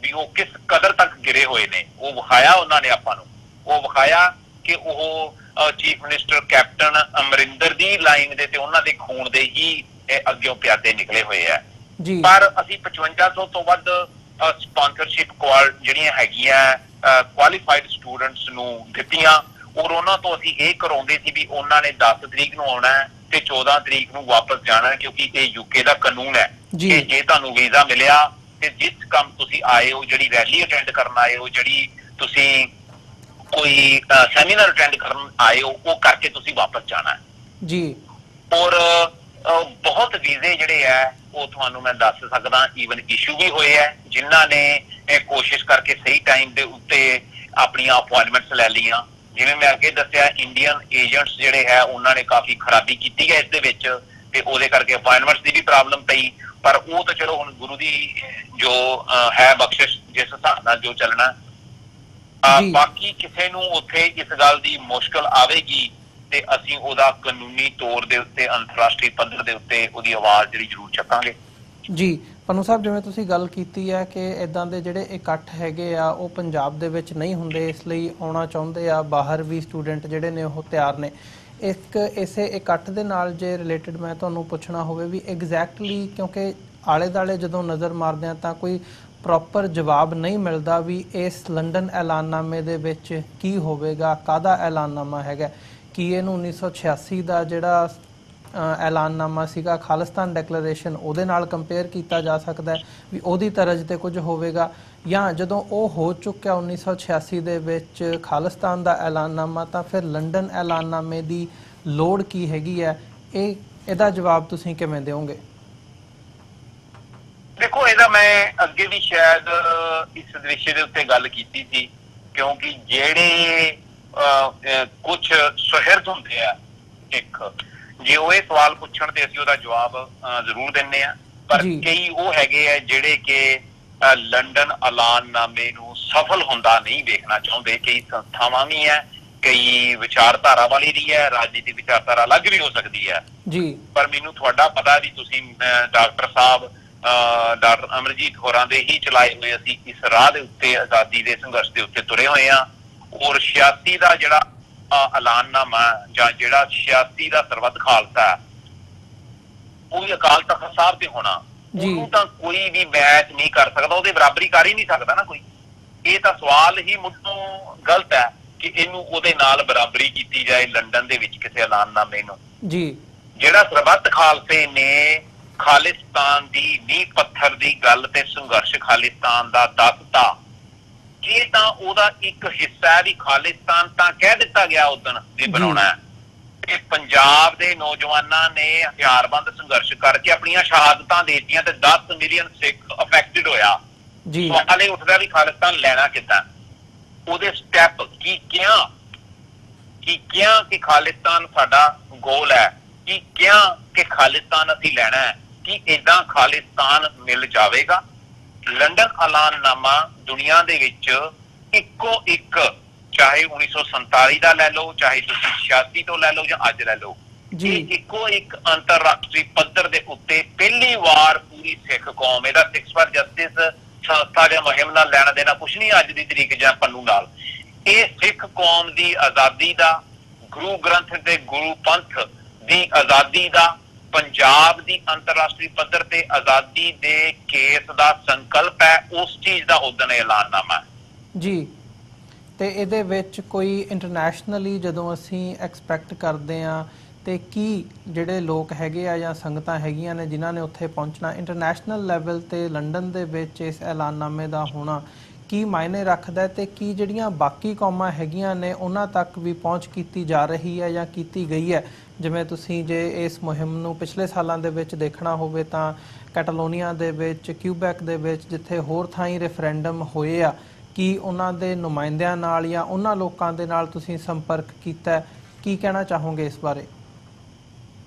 ਵੀ ਉਹ ਕਿਸ ਕਦਰ ਤੱਕ ਗਿਰੇ ਹੋਏ ਨੇ। ਉਹ ਵਿਖਾਇਆ ਉਹਨਾਂ ਨੇ ਆਪਾਂ ਨੂੰ, ਉਹ ਵਿਖਾਇਆ ਕਿ ਉਹ ਚੀਫ ਮਿਨਿਸਟਰ ਕੈਪਟਨ ਅਮਰਿੰਦਰ ਦੀ ਲਾਈਨ ਦੇ ਤੇ ਉਹਨਾਂ ਦੇ ਖੂਨ ਦੇ ਹੀ ਅੱਗਿਓਂ ਪਿਆਦੇ ਨਿਕਲੇ ਹੋਏ ਆ। ਪਰ ਅਸੀਂ 5500 ਤੋਂ ਵੱਧ ਸਪਾਂਸਰਸ਼ਿਪ ਜਿਹੜੀਆਂ ਹੈਗੀਆਂ ਕੁਆਲੀਫਾਈਡ ਸਟੂਡੈਂਟਸ ਨੂੰ ਦਿੱਤੀਆਂ ਔਰ ਉਹਨਾਂ ਤੋਂ ਅਸੀਂ ਇਹ ਕਰਾਉਂਦੇ ਸੀ ਵੀ ਉਹਨਾਂ ਨੇ 10 ਤਰੀਕ ਨੂੰ ਆਉਣਾ ਹੈ ਤੇ 14 ਤਰੀਕ ਨੂੰ ਵਾਪਸ ਜਾਣਾ ਹੈ, ਕਿਉਂਕਿ ਇਹ ਯੂਕੇ ਦਾ ਕਾਨੂੰਨ ਹੈ ਕਿ ਜੇ ਤੁਹਾਨੂੰ ਵੀਜ਼ਾ ਮਿਲਿਆ ਤੇ ਜਿਸ ਕੰਮ ਤੁਸੀਂ ਆਏ ਹੋ, ਜਿਹੜੀ ਰੈਲੀ ਅਟੈਂਡ ਕਰਨ ਆਏ ਹੋ, ਜਿਹੜੀ ਤੁਸੀਂ ਕੋਈ ਸੈਮੀਨਾਰ ਅਟੈਂਡ ਕਰਨ ਆਏ ਹੋ, ਉਹ ਕਰਕੇ ਤੁਸੀਂ ਵਾਪਸ ਜਾਣਾ ਹੈ ਜੀ। ਔਰ ਬਹੁਤ ਵੀਜ਼ੇ ਜਿਹੜੇ ਆ ਉਹ ਤੁਹਾਨੂੰ ਮੈਂ ਦੱਸ ਸਕਦਾ ਈਵਨ ਇਸ਼ੂ ਵੀ ਹੋਏ ਆ, ਜਿਨ੍ਹਾਂ ਨੇ ਕੋਸ਼ਿਸ਼ ਕਰਕੇ ਸਹੀ ਟਾਈਮ ਦੇ ਉੱਤੇ ਆਪਣੀਆਂ ਅਪੁਆਇੰਟਮੈਂਟਸ ਲੈ ਲਈਆਂ। ਜਿਵੇਂ ਮੈਂ ਅੱਗੇ ਦੱਸਿਆ, ਇੰਡੀਅਨ ਏਜੰਟਸ ਜਿਹੜੇ ਹੈ ਉਹਨਾਂ ਨੇ ਕਾਫੀ ਖਰਾਬੀ ਕੀਤੀ ਹੈ ਇਸ ਦੇ ਵਿੱਚ ਤੇ ਉਹਦੇ ਕਰਕੇ ਅਪੁਆਇੰਟਮੈਂਟਸ ਦੀ ਵੀ ਪ੍ਰੋਬਲਮ ਪਈ। ਪਰ ਉਹ ਤਾਂ ਚਲੋ ਹੁਣ ਗੁਰੂ ਦੀ ਜੋ ਹੈ ਬਖਸ਼ਿਸ਼, ਜਿਸ ਹਿਸਾਬ ਨਾਲ ਜੋ ਚੱਲਣਾ। ਬਾਕੀ ਕਿਸੇ ਨੂੰ ਉੱਥੇ ਇਸ ਗੱਲ ਦੀ ਮੁਸ਼ਕਲ ਆਵੇਗੀ ਤੇ ਅਸੀਂ ਉਹਦਾ ਕਾਨੂੰਨੀ ਤੌਰ ਦੇ ਉੱਤੇ ਅੰਤਰਰਾਸ਼ਟਰੀ ਪੱਧਰ ਦੇ ਉੱਤੇ ਉਹਦੀ ਆਵਾਜ਼ ਜਿਹੜੀ ਜ਼ਰੂਰ ਚੱਕਾਂਗੇ ਜੀ। ਪੰਨੂ ਸਾਹਿਬ, ਜਿਵੇਂ ਤੁਸੀਂ ਗੱਲ ਕੀਤੀ ਹੈ ਕਿ ਇਦਾਂ ਦੇ ਜਿਹੜੇ ਇਕੱਠ ਹੈਗੇ ਆ ਉਹ ਪੰਜਾਬ ਦੇ ਵਿੱਚ ਨਹੀਂ ਹੁੰਦੇ, ਇਸ ਲਈ ਆਉਣਾ ਚਾਹੁੰਦੇ ਆ ਬਾਹਰ ਵੀ ਸਟੂਡੈਂਟ ਜਿਹੜੇ ਨੇ ਉਹ ਤਿਆਰ ਨੇ। ਇਸੇ ਇਕੱਠ ਦੇ ਨਾਲ ਜੇ ਰਿਲੇਟਡ ਮੈਂ ਤੁਹਾਨੂੰ ਪੁੱਛਣਾ ਹੋਵੇ ਵੀ ਐਗਜ਼ੈਕਟਲੀ, ਕਿਉਂਕਿ ਆਲੇ ਦੁਆਲੇ ਜਦੋਂ ਨਜ਼ਰ ਮਾਰਦੇ ਆ ਤਾਂ ਕੋਈ ਪ੍ਰੋਪਰ ਜਵਾਬ ਨਹੀਂ ਮਿਲਦਾ ਵੀ ਇਸ ਲੰਡਨ ਐਲਾਨਨਾਮੇ ਦੇ ਵਿੱਚ ਕੀ ਹੋਵੇਗਾ, ਕਾਹਦਾ ਐਲਾਨਨਾਮਾ ਹੈਗਾ। ਕੀ ਇਹਨੂੰ 1986 ਦਾ ਜਿਹੜਾ ਐਲਾਨਨਾਮਾ ਸੀਗਾ ਖਾਲਿਸਤਾਨ ਡੈਕਲੇਰੇਸ਼ਨ ਉਹਦੇ ਨਾਲ ਕੰਪੇਅਰ ਕੀਤਾ ਜਾ ਸਕਦਾ ਵੀ ਉਹਦੀ ਤਰਜ਼ ਤੇ ਕੁਝ ਹੋਵੇਗਾ, ਜਾਂ ਜਦੋਂ ਉਹ ਹੋ ਚੁੱਕਿਆ 1986 ਦੇ ਵਿੱਚ ਖਾਲਿਸਤਾਨ ਦਾ ਐਲਾਨਨਾਮਾ ਤਾਂ ਫਿਰ ਲੰਡਨ ਐਲਾਨਨਾਮੇ ਦੀ ਲੋੜ ਕੀ ਹੈਗੀ ਹੈ? ਇਹਦਾ ਜਵਾਬ ਤੁਸੀਂ ਕਿਵੇਂ ਦਿਓਗੇ? ਦੇਖੋ, ਇਹਦਾ ਮੈਂ ਅੱਗੇ ਵੀ ਸ਼ਾਇਦ ਇਸ ਵਿਸ਼ੇ ਦੇ ਉੱਤੇ ਗੱਲ ਕੀਤੀ ਸੀ, ਕਿਉਂਕਿ ਜਿਹੜੇ ਕੁਝ ਸੁਹਿਰਦ ਹੁੰਦੇ ਆ ਸਿੱਖ, ਜੇ ਉਹ ਇਹ ਸਵਾਲ ਪੁੱਛਣ ਤੇ ਅਸੀਂ ਉਹਦਾ ਜਵਾਬ ਜ਼ਰੂਰ ਦਿੰਦੇ ਆ, ਪਰ ਕਈ ਉਹ ਹੈਗੇ ਆ ਜਿਹੜੇ ਕਿ ਲੰਡਨ ਐਲਾਨਨਾਮੇ ਨੂੰ ਸਫਲ ਹੁੰਦਾ ਨਹੀਂ ਵੇਖਣਾ ਚਾਹੁੰਦੇ। ਕਈ ਸੰਸਥਾਵਾਂ ਵੀ ਹੈ, ਕਈ ਵਿਚਾਰਧਾਰਾ ਵਾਲੀ ਵੀ ਹੈ, ਰਾਜਨੀਤਿਕ ਵਿਚਾਰਧਾਰਾ ਅਲੱਗ ਵੀ ਹੋ ਸਕਦੀ ਹੈ ਜੀ। ਪਰ ਮੈਨੂੰ ਤੁਹਾਡਾ ਪਤਾ ਵੀ ਤੁਸੀਂ ਡਾਕਟਰ ਸਾਹਿਬ, ਡਾਕਟਰ ਅਮਰਜੀਤ ਹੋਰਾਂ ਦੇ ਹੀ ਚਲਾਏ ਹੋਏ ਅਸੀਂ ਇਸ ਰਾਹ ਦੇ ਉੱਤੇ, ਆਜ਼ਾਦੀ ਦੇ ਸੰਘਰਸ਼ ਦੇ ਉੱਤੇ ਤੁਰੇ ਹੋਏ ਆ। ਔਰ 86 ਦਾ ਜਿਹੜਾ ਐਲਾਨਨਾਮਾ ਜਾਂ ਜਿਹੜਾ 86 ਦਾ ਸਰਬੱਤ ਖਾਲਸਾ ਉਹ ਵੀ ਅਕਾਲ ਤਖਤ ਸਾਹਿਬ ਤੇ ਹੋਣਾ, ਉਹਨੂੰ ਤਾਂ ਕੋਈ ਵੀ ਮੈਚ ਨਹੀਂ ਕਰ ਸਕਦਾ, ਉਹਦੇ ਬਰਾਬਰੀ ਕਰ ਹੀ ਨਹੀਂ ਸਕਦਾ ਨਾ ਕੋਈ। ਇਹ ਤਾਂ ਸਵਾਲ ਹੀ ਮੁੱਢੋਂ ਗਲਤ ਹੈ ਕਿ ਇਹਨੂੰ ਉਹਦੇ ਨਾਲ ਬਰਾਬਰੀ ਕੀਤੀ ਜਾਏ ਲੰਡਨ ਦੇ ਵਿੱਚ ਕਿਸੇ ਐਲਾਨਨਾਮੇ ਨੂੰ ਜੀ। ਜਿਹੜਾ ਸਰਬੱਤ ਖਾਲਸੇ ਨੇ ਖਾਲਿਸਤਾਨ ਦੀ ਨੀਂਹ ਪੱਥਰ ਦੀ ਗੱਲ ਤੇ ਸੰਘਰਸ਼ ਖਾਲਿਸਤਾਨ ਦਾ ਦੱਸਤਾ, ਇਹ ਤਾਂ ਉਹਦਾ ਇੱਕ ਹਿੱਸਾ ਹੈ ਵੀ ਖਾਲਿਸਤਾਨ ਤਾਂ ਕਹਿ ਦਿੱਤਾ ਗਿਆ ਉਦੋਂ ਵੀ ਬਣਾਉਣਾ ਹੈ। ਤੇ ਪੰਜਾਬ ਦੇ ਨੌਜਵਾਨਾਂ ਨੇ ਹਥਿਆਰਬੰਦ ਸੰਘਰਸ਼ ਕਰਕੇ ਆਪਣੀਆਂ ਸ਼ਹਾਦਤਾਂ ਦੇ ਦਿੱਤੀਆਂ ਤੇ 10 ਮਿਲੀਅਨ ਸਿੱਖ ਅਫੈਕਟਡ ਹੋਇਆ। ਸਵਾਲ ਇਹ ਉੱਠਦਾ ਵੀ ਖਾਲਿਸਤਾਨ ਲੈਣਾ ਕਿੱਦਾਂ, ਉਹਦੇ ਸਟੈਪ ਕੀ ਕਿਹਾ ਕਿ ਖਾਲਿਸਤਾਨ ਸਾਡਾ ਗੋਲ ਹੈ, ਕੀ ਕਿਹਾ ਕਿ ਖਾਲਿਸਤਾਨ ਅਸੀਂ ਲੈਣਾ ਹੈ, ਕਿ ਏਦਾਂ ਖਾਲਿਸਤਾਨ ਮਿਲ ਜਾਵੇਗਾ। ਲੰਡਨ ਐਲਾਨਨਾਮਾ ਦੁਨੀਆ ਦੇ ਵਿੱਚ ਇੱਕੋ ਇੱਕ, ਚਾਹੇ 1947 ਦਾ ਲੈ ਲਓ, ਚਾਹੇ ਤੁਸੀਂ 86 ਤੋਂ ਲੈ ਲਓ ਜਾਂ ਅੱਜ ਲੈ ਲਓ, ਇਹ ਇੱਕੋ ਇੱਕ ਅੰਤਰਰਾਸ਼ਟਰੀ ਪੱਧਰ ਦੇ ਉੱਤੇ ਪਹਿਲੀ ਵਾਰ ਪੂਰੀ ਸਿੱਖ ਕੌਮ, ਇਹਦਾ ਸਿੱਖਸ ਫਾਰ ਜਸਟਿਸ ਸੰਸਥਾ ਜਾਂ ਮੁਹਿੰਮ ਨਾਲ ਲੈਣਾ ਦੇਣਾ ਕੁਛ ਨਹੀਂ ਅੱਜ ਦੀ ਤਰੀਕ ਜਾਂ ਪੰਨੂ ਨਾਲ, ਇਹ ਸਿੱਖ ਕੌਮ ਦੀ ਆਜ਼ਾਦੀ ਦਾ, ਗੁਰੂ ਗ੍ਰੰਥ ਦੇ ਗੁਰੂ ਪੰਥ ਦੀ ਆਜ਼ਾਦੀ ਦਾ, ਪੰਜਾਬ ਦੀ ਅੰਤਰਰਾਸ਼ਟਰੀ ਪੱਧਰ ਤੇ ਆਜ਼ਾਦੀ ਦੇ ਕੇਸ ਦਾ ਸੰਕਲਪ ਹੈ, ਉਸ ਚੀਜ਼ ਦਾ ਉਦਣ ਐਲਾਨਨਾਮਾ ਜੀ। ਤੇ ਇਹਦੇ ਵਿੱਚ ਕੋਈ ਇੰਟਰਨੈਸ਼ਨਲੀ ਜਦੋਂ ਅਸੀਂ ਐਕਸਪੈਕਟ ਕਰਦੇ ਆ ਤੇ ਕੀ ਜਿਹੜੇ ਲੋਕ ਹੈਗੇ ਆ ਜਾਂ ਸੰਗਤਾਂ ਹੈਗੀਆਂ ਨੇ ਜਿਨ੍ਹਾਂ ਨੇ ਉੱਥੇ ਪਹੁੰਚਣਾ, ਇੰਟਰਨੈਸ਼ਨਲ ਲੈਵਲ ਤੇ ਲੰਡਨ ਦੇ ਵਿੱਚ ਇਸ ਐਲਾਨਨਾਮੇ ਦਾ ਹੋਣਾ ਕੀ ਮਾਇਨੇ ਰੱਖਦਾ ਹੈ ਤੇ ਕੀ ਜਿਹੜੀਆਂ ਬਾਕੀ ਕੌਮਾਂ ਹੈਗੀਆਂ ਨੇ ਉਹਨਾਂ ਤੱਕ ਵੀ ਪਹੁੰਚ ਕੀਤੀ ਜਾ ਰਹੀ ਹੈ ਜਾਂ ਕੀਤੀ ਗਈ ਹੈ? ਜਿਵੇਂ ਤੁਸੀਂ ਜੇ ਇਸ ਮੁਹਿੰਮ ਨੂੰ ਪਿਛਲੇ ਸਾਲਾਂ ਦੇ ਵਿੱਚ ਦੇਖਣਾ ਹੋਵੇ ਤਾਂ ਕੈਟਾਲੋਨੀਆ ਦੇ ਵਿੱਚ, ਕਿਊਬੈਕ ਦੇ ਵਿੱਚ, ਜਿੱਥੇ ਹੋਰ ਥਾਈਂ ਰੈਫਰੈਂਡਮ ਹੋਏ ਆ, ਕੀ ਉਹਨਾਂ ਦੇ ਨੁਮਾਇੰਦਿਆਂ ਨਾਲ ਜਾਂ ਉਹਨਾਂ ਲੋਕਾਂ ਦੇ ਨਾਲ ਤੁਸੀਂ ਸੰਪਰਕ ਕੀਤਾ? ਕੀ ਕਹਿਣਾ ਚਾਹੋਗੇ ਇਸ ਬਾਰੇ?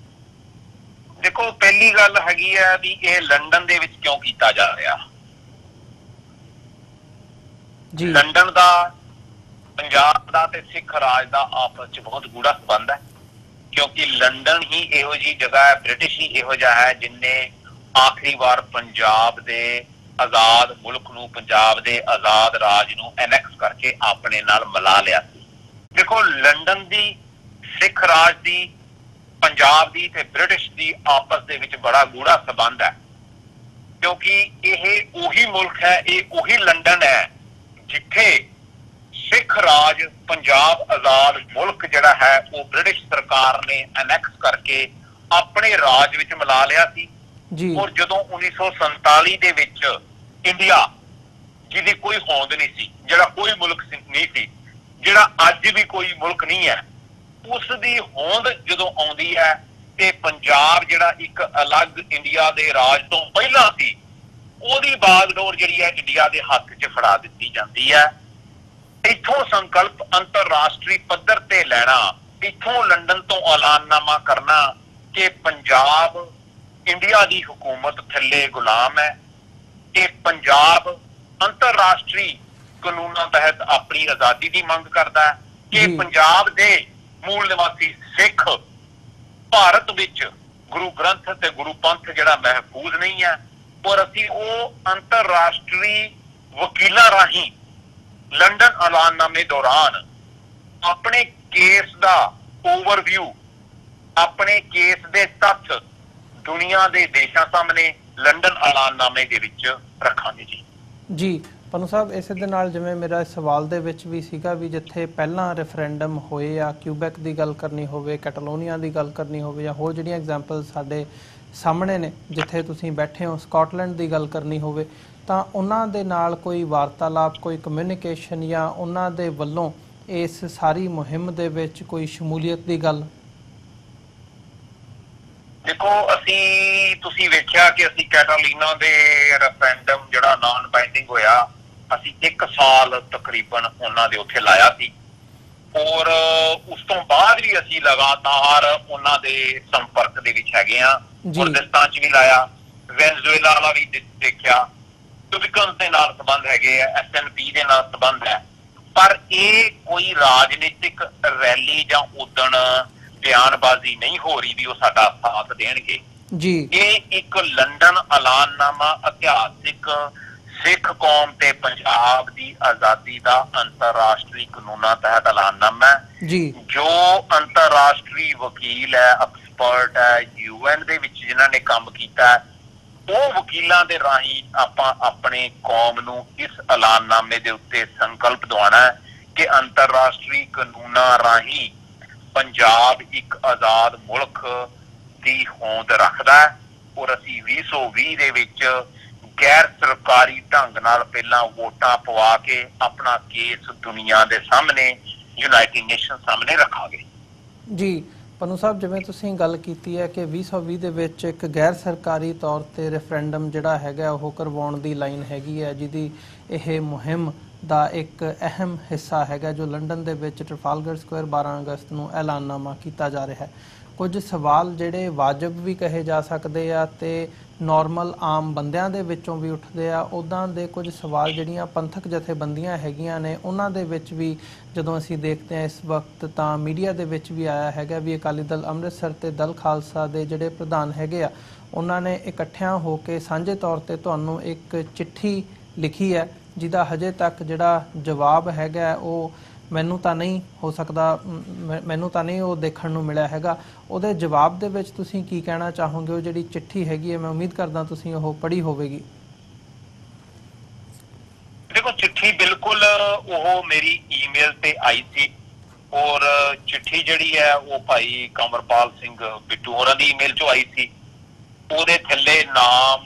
ਦੇਖੋ, ਪਹਿਲੀ ਗੱਲ ਹੈਗੀ ਹੈ ਵੀ ਇਹ ਲੰਡਨ ਦੇ ਵਿੱਚ ਕਿਉਂ ਕੀਤਾ ਜਾ ਰਿਹਾ। ਲੰਡਨ ਦਾ, ਪੰਜਾਬ ਦਾ ਤੇ ਸਿੱਖ ਰਾਜ ਦਾ ਆਪਸ ਚ ਬਹੁਤ ਗੂੜਾ ਸੰਬੰਧ ਹੈ, ਕਿਉਂਕਿ ਲੰਡਨ ਹੀ ਇਹੋ ਜਿਹੀ ਜਗ੍ਹਾ ਹੈ, ਬ੍ਰਿਟਿਸ਼ ਹੀ ਇਹੋ ਜਿਹਾ ਹੈ ਜਿਨਨੇ ਆਖਰੀ ਵਾਰ ਪੰਜਾਬ ਦੇ ਆਜ਼ਾਦ ਮੁਲਕ ਨੂੰ, ਪੰਜਾਬ ਦੇ ਆਜ਼ਾਦ ਰਾਜ ਨੂੰ ਐਨੈਕਸ ਕਰਕੇ ਆਪਣੇ ਨਾਲ ਮਿਲਾ ਲਿਆ ਸੀ। ਦੇਖੋ, ਲੰਡਨ ਦੀ, ਸਿੱਖ ਰਾਜ ਦੀ, ਪੰਜਾਬ ਦੀ ਤੇ ਬ੍ਰਿਟਿਸ਼ ਦੀ ਆਪਸ ਦੇ ਵਿੱਚ ਬੜਾ ਗੂੜਾ ਸੰਬੰਧ ਹੈ, ਕਿਉਂਕਿ ਇਹ ਉਹੀ ਮੁਲਕ ਹੈ, ਇਹ ਉਹੀ ਲੰਡਨ ਹੈ ਜਿੱਥੇ ਸਿੱਖ ਰਾਜ, ਪੰਜਾਬ ਆਜ਼ਾਦ ਮੁਲਕ ਜਿਹੜਾ ਹੈ ਉਹ ਬ੍ਰਿਟਿਸ਼ ਸਰਕਾਰ ਨੇ ਐਨੈਕਸ ਕਰਕੇ ਆਪਣੇ ਰਾਜ ਵਿੱਚ ਮਿਲਾ ਲਿਆ ਸੀ। ਔਰ ਜਦੋਂ 1947 ਦੇ ਵਿੱਚ ਇੰਡੀਆ, ਜਿਹਦੀ ਕੋਈ ਹੋਂਦ ਨਹੀਂ ਸੀ, ਜਿਹੜਾ ਕੋਈ ਮੁਲਕ ਨਹੀਂ ਸੀ, ਜਿਹੜਾ ਅੱਜ ਵੀ ਕੋਈ ਮੁਲਕ ਨਹੀਂ ਹੈ, ਉਸ ਦੀ ਹੋਂਦ ਜਦੋਂ ਆਉਂਦੀ ਹੈ ਤੇ ਪੰਜਾਬ ਜਿਹੜਾ ਇੱਕ ਅਲੱਗ ਇੰਡੀਆ ਦੇ ਰਾਜ ਤੋਂ ਪਹਿਲਾਂ ਸੀ, ਉਹਦੀ ਬਾਗਡੋਰ ਜਿਹੜੀ ਹੈ ਇੰਡੀਆ ਦੇ ਹੱਥ 'ਚ ਫੜਾ ਦਿੱਤੀ ਜਾਂਦੀ ਹੈ। ਇੱਥੋਂ ਸੰਕਲਪ ਅੰਤਰਰਾਸ਼ਟਰੀ ਪੱਧਰ ਤੇ ਲੈਣਾ, ਇੱਥੋਂ ਲੰਡਨ ਤੋਂ ਐਲਾਨਨਾਮਾ ਕਰਨਾ ਕਿ ਪੰਜਾਬ ਇੰਡੀਆ ਦੀ ਹਕੂਮਤ ਥੱਲੇ ਗੁਲਾਮ ਹੈ, ਕਿ ਪੰਜਾਬ ਅੰਤਰਰਾਸ਼ਟਰੀ ਕਾਨੂੰਨਾਂ ਤਹਿਤ ਆਪਣੀ ਆਜ਼ਾਦੀ ਦੀ ਮੰਗ ਕਰਦਾ ਹੈ, ਕਿ ਪੰਜਾਬ ਦੇ ਮੂਲ ਨਿਵਾਸੀ ਸਿੱਖ ਭਾਰਤ ਵਿੱਚ ਗੁਰੂ ਗ੍ਰੰਥ ਤੇ ਗੁਰੂ ਪੰਥ ਜਿਹੜਾ ਮਹਿਫੂਜ਼ ਨਹੀਂ ਹੈ, ਔਰ ਅਸੀਂ ਉਹ ਅੰਤਰਰਾਸ਼ਟਰੀ ਵਕੀਲਾਂ ਰਾਹੀਂ ਲੰਡਨ ਐਲਾਨਨਾਮੇ ਦੌਰਾਨ ਆਪਣੇ ਕੇਸ ਦਾ ਓਵਰਵਿਊ, ਆਪਣੇ ਕੇਸ ਦੇ ਤੱਥ ਦੁਨੀਆ ਦੇ ਦੇਸ਼ਾਂ ਸਾਹਮਣੇ ਲੰਡਨ ਐਲਾਨਨਾਮੇ ਦੇ ਵਿੱਚ ਰੱਖਾਂਗੇ। ਜੀ ਪਨੂ ਸਾਹਿਬ, ਇਸੇ ਦੇ ਨਾਲ ਜਿਵੇਂ ਮੇਰਾ ਸਵਾਲ ਦੇ ਵਿੱਚ ਵੀ ਸੀਗਾ ਵੀ ਜਿੱਥੇ ਪਹਿਲਾਂ ਰੈਫਰੈਂਡਮ ਹੋਏ ਆ, ਕਿਊਬੈਕ ਦੀ ਗੱਲ ਕਰਨੀ ਹੋਵੇ, ਕੈਟਾਲੋਨੀਆ ਦੀ ਗੱਲ ਕਰਨੀ ਹੋਵੇ, ਜਾਂ ਹੋਰ ਜਿਹੜੀਆਂ ਐਗਜ਼ਾਮਪਲ ਸਾਡੇ ਸਾਹਮਣੇ ਨੇ ਜਿੱਥੇ ਤੁਸੀਂ ਬੈਠੇ ਹੋ, ਸਕਾਟਲੈਂਡ ਦੀ ਗੱਲ ਕਰਨੀ ਹੋਵੇ, ਤਾਂ ਉਹਨਾਂ ਦੇ ਨਾਲ ਕੋਈ ਵਾਰਤਾਲਾਪ, ਕੋਈ ਕਮਿਊਨੀਕੇਸ਼ਨ ਜਾਂ ਉਹਨਾਂ ਦੇ ਵੱਲੋਂ ਇਸ ਸਾਰੀ ਮੁਹਿੰਮ ਦੇ ਵਿੱਚ ਕੋਈ ਸ਼ਮੂਲੀਅਤ ਦੀ ਗੱਲ? ਦੇਖੋ, ਤੁਸੀਂ ਵੇਖਿਆ ਕਿ ਅਸੀਂ ਕੈਟਾਲੋਨੀਆ ਦੇ ਰੈਫਰੈਂਡਮ ਜਿਹੜਾ ਨਾਨ ਬਾਈਂਡਿੰਗ ਹੋਇਆ, ਅਸੀਂ 1 ਸਾਲ ਤਕਰੀਬਨ ਉਹਨਾਂ ਦੇ ਉੱਥੇ ਲਾਇਆ ਸੀ, ਔਰ ਉਸ ਤੋਂ ਬਾਅਦ ਵੀ ਅਸੀਂ ਲਗਾਤਾਰ ਉਹਨਾਂ ਦੇ ਸੰਪਰਕ ਦੇ ਵਿੱਚ ਹੈਗੇ ਆ। ਕੁਰਦਿਸਤਾਨ 'ਚ ਵੀ ਲਾਇਆ, ਵੈਨਜ਼ੂਏਲਾ ਵਾਲਾ ਵੀ ਦੇਖਿਆ, ਟਿਊਬਿਕਨ ਦੇ ਨਾਲ ਸੰਬੰਧ ਹੈਗੇ ਆ, SNP ਦੇ ਨਾਲ ਸੰਬੰਧ ਹੈ, ਪਰ ਇਹ ਕੋਈ ਰਾਜਨੀਤਿਕ ਰੈਲੀ ਜਾਂ ਉਦਣ ਬਿਆਨਬਾਜ਼ੀ ਨਹੀਂ ਹੋ ਰਹੀ ਵੀ ਉਹ ਸਾਡਾ ਸਾਥ ਦੇਣਗੇ। ਇਹ ਇੱਕ ਲੰਡਨ ਐਲਾਨਨਾਮਾ ਇਤਿਹਾਸਿਕ ਸਿੱਖ ਕੌਮ ਤੇ ਪੰਜਾਬ ਦੀ ਆਜ਼ਾਦੀ ਦਾ ਅੰਤਰਰਾਸ਼ਟਰੀ ਕਾਨੂੰਨਾਂ ਤਹਿਤ ਐਲਾਨਨਾਮਾ ਹੈ, ਜੋ ਅੰਤਰਰਾਸ਼ਟਰੀ ਵਕੀਲ ਹੈ, ਐਕਸਪਰਟ ਹੈ, UN ਦੇ ਵਿੱਚ ਜਿਨ੍ਹਾਂ ਨੇ ਕੰਮ ਕੀਤਾ ਹੈ, ਉਹ ਵਕੀਲਾਂ ਦੇ ਰਾਹੀਂ ਆਪਾਂ ਆਪਣੇ ਕੌਮ ਨੂੰ ਇਸ ਐਲਾਨਨਾਮੇ ਦੇ ਉੱਤੇ ਸੰਕਲਪ ਦਿਵਾਉਣਾ ਹੈ ਕਿ ਅੰਤਰਰਾਸ਼ਟਰੀ ਕਾਨੂੰਨਾਂ ਰਾਹੀਂ ਪੰਜਾਬ ਇੱਕ ਆਜ਼ਾਦ ਮੁਲਕ ਦੀ ਹੋਂਦ ਰੱਖਦਾ ਹੈ, ਔਰ ਅਸੀਂ 2020 ਦੇ ਵਿੱਚ ਗੈਰ ਸਰਕਾਰੀ ਢੰਗ ਨਾਲ ਪਹਿਲਾਂ ਵੋਟਾਂ ਪਵਾ ਕੇ ਆਪਣਾ ਕੇਸ ਦੁਨੀਆ ਦੇ ਸਾਹਮਣੇ, ਯੂਨਾਈਟਿਡ ਨੇਸ਼ਨ ਸਾਹਮਣੇ ਰੱਖਾਂਗੇ। ਜੀ ਪਨੂ ਸਾਹਿਬ, ਜਿਵੇਂ ਤੁਸੀਂ ਗੱਲ ਕੀਤੀ ਹੈ ਕਿ 2020 ਦੇ ਵਿੱਚ ਇੱਕ ਗੈਰ ਸਰਕਾਰੀ ਤੌਰ ਤੇ ਰੈਫਰੈਂਡਮ ਜਿਹੜਾ ਹੈਗਾ ਉਹ ਕਰਵਾਉਣ ਦੀ ਲਾਈਨ ਹੈਗੀ ਹੈ, ਜਿਹਦੀ ਇਹ ਮੁਹਿੰਮ ਦਾ ਇੱਕ ਅਹਿਮ ਹਿੱਸਾ ਹੈਗਾ, ਜੋ ਲੰਡਨ ਦੇ ਵਿੱਚ ਟ੍ਰਫਾਲਗਰ ਸਕੁਆਇਰ 12 ਅਗਸਤ ਨੂੰ ਐਲਾਨਨਾਮਾ ਕੀਤਾ ਜਾ ਰਿਹਾ ਹੈ। ਕੁਝ ਸਵਾਲ ਜਿਹੜੇ ਵਾਜਬ ਵੀ ਕਹੇ ਜਾ ਸਕਦੇ ਆ ਤੇ ਨੋਰਮਲ ਆਮ ਬੰਦਿਆਂ ਦੇ ਵਿੱਚੋਂ ਵੀ ਉੱਠਦੇ ਆ, ਉੱਦਾਂ ਦੇ ਕੁਝ ਸਵਾਲ ਜਿਹੜੀਆਂ ਪੰਥਕ ਜਥੇਬੰਦੀਆਂ ਹੈਗੀਆਂ ਨੇ ਉਹਨਾਂ ਦੇ ਵਿੱਚ ਵੀ ਜਦੋਂ ਅਸੀਂ ਦੇਖਦੇ ਹਾਂ ਇਸ ਵਕਤ, ਤਾਂ ਮੀਡੀਆ ਦੇ ਵਿੱਚ ਵੀ ਆਇਆ ਹੈਗਾ ਵੀ ਅਕਾਲੀ ਦਲ ਅੰਮ੍ਰਿਤਸਰ ਤੇ ਦਲ ਖਾਲਸਾ ਦੇ ਜਿਹੜੇ ਪ੍ਰਧਾਨ ਹੈਗੇ ਆ, ਉਹਨਾਂ ਨੇ ਇਕੱਠਿਆਂ ਹੋ ਕੇ ਸਾਂਝੇ ਤੌਰ ਤੇ ਤੁਹਾਨੂੰ ਇੱਕ ਚਿੱਠੀ ਲਿਖੀ ਹੈ, ਜਿਹਦਾ ਹਜੇ ਤੱਕ ਜਿਹੜਾ ਜਵਾਬ ਹੈਗਾ ਉਹ ਮੈਨੂੰ ਤਾਂ ਨਹੀਂ ਹੋ ਸਕਦਾ, ਮੈਨੂੰ ਤਾਂ ਨਹੀਂ ਉਹ ਦੇਖਣ ਨੂੰ ਮਿਲਿਆ ਹੈਗਾ। ਉਹਦੇ ਜਵਾਬ ਦੇ ਵਿੱਚ ਤੁਸੀਂ ਕੀ ਕਹਿਣਾ ਚਾਹੋਗੇ? ਉਹ ਜਿਹੜੀ ਚਿੱਠੀ ਹੈਗੀ ਹੈ, ਮੈਂ ਉਮੀਦ ਕਰਦਾ ਤੁਸੀਂ ਉਹ ਪੜ੍ਹੀ ਹੋਵੇਗੀ। ਦੇਖੋ, ਚਿੱਠੀ ਬਿਲਕੁਲ ਉਹ ਮੇਰੀ ਈਮੇਲ ਤੇ ਆਈ ਸੀ, ਔਰ ਚਿੱਠੀ ਜਿਹੜੀ ਹੈ ਉਹ ਭਾਈ ਕੰਵਰਪਾਲ ਸਿੰਘ ਬਿੱਟੂ ਹੋਰਾਂ ਦੀ ਈਮੇਲ 'ਚੋਂ ਆਈ ਸੀ, ਉਹਦੇ ਥੱਲੇ ਨਾਮ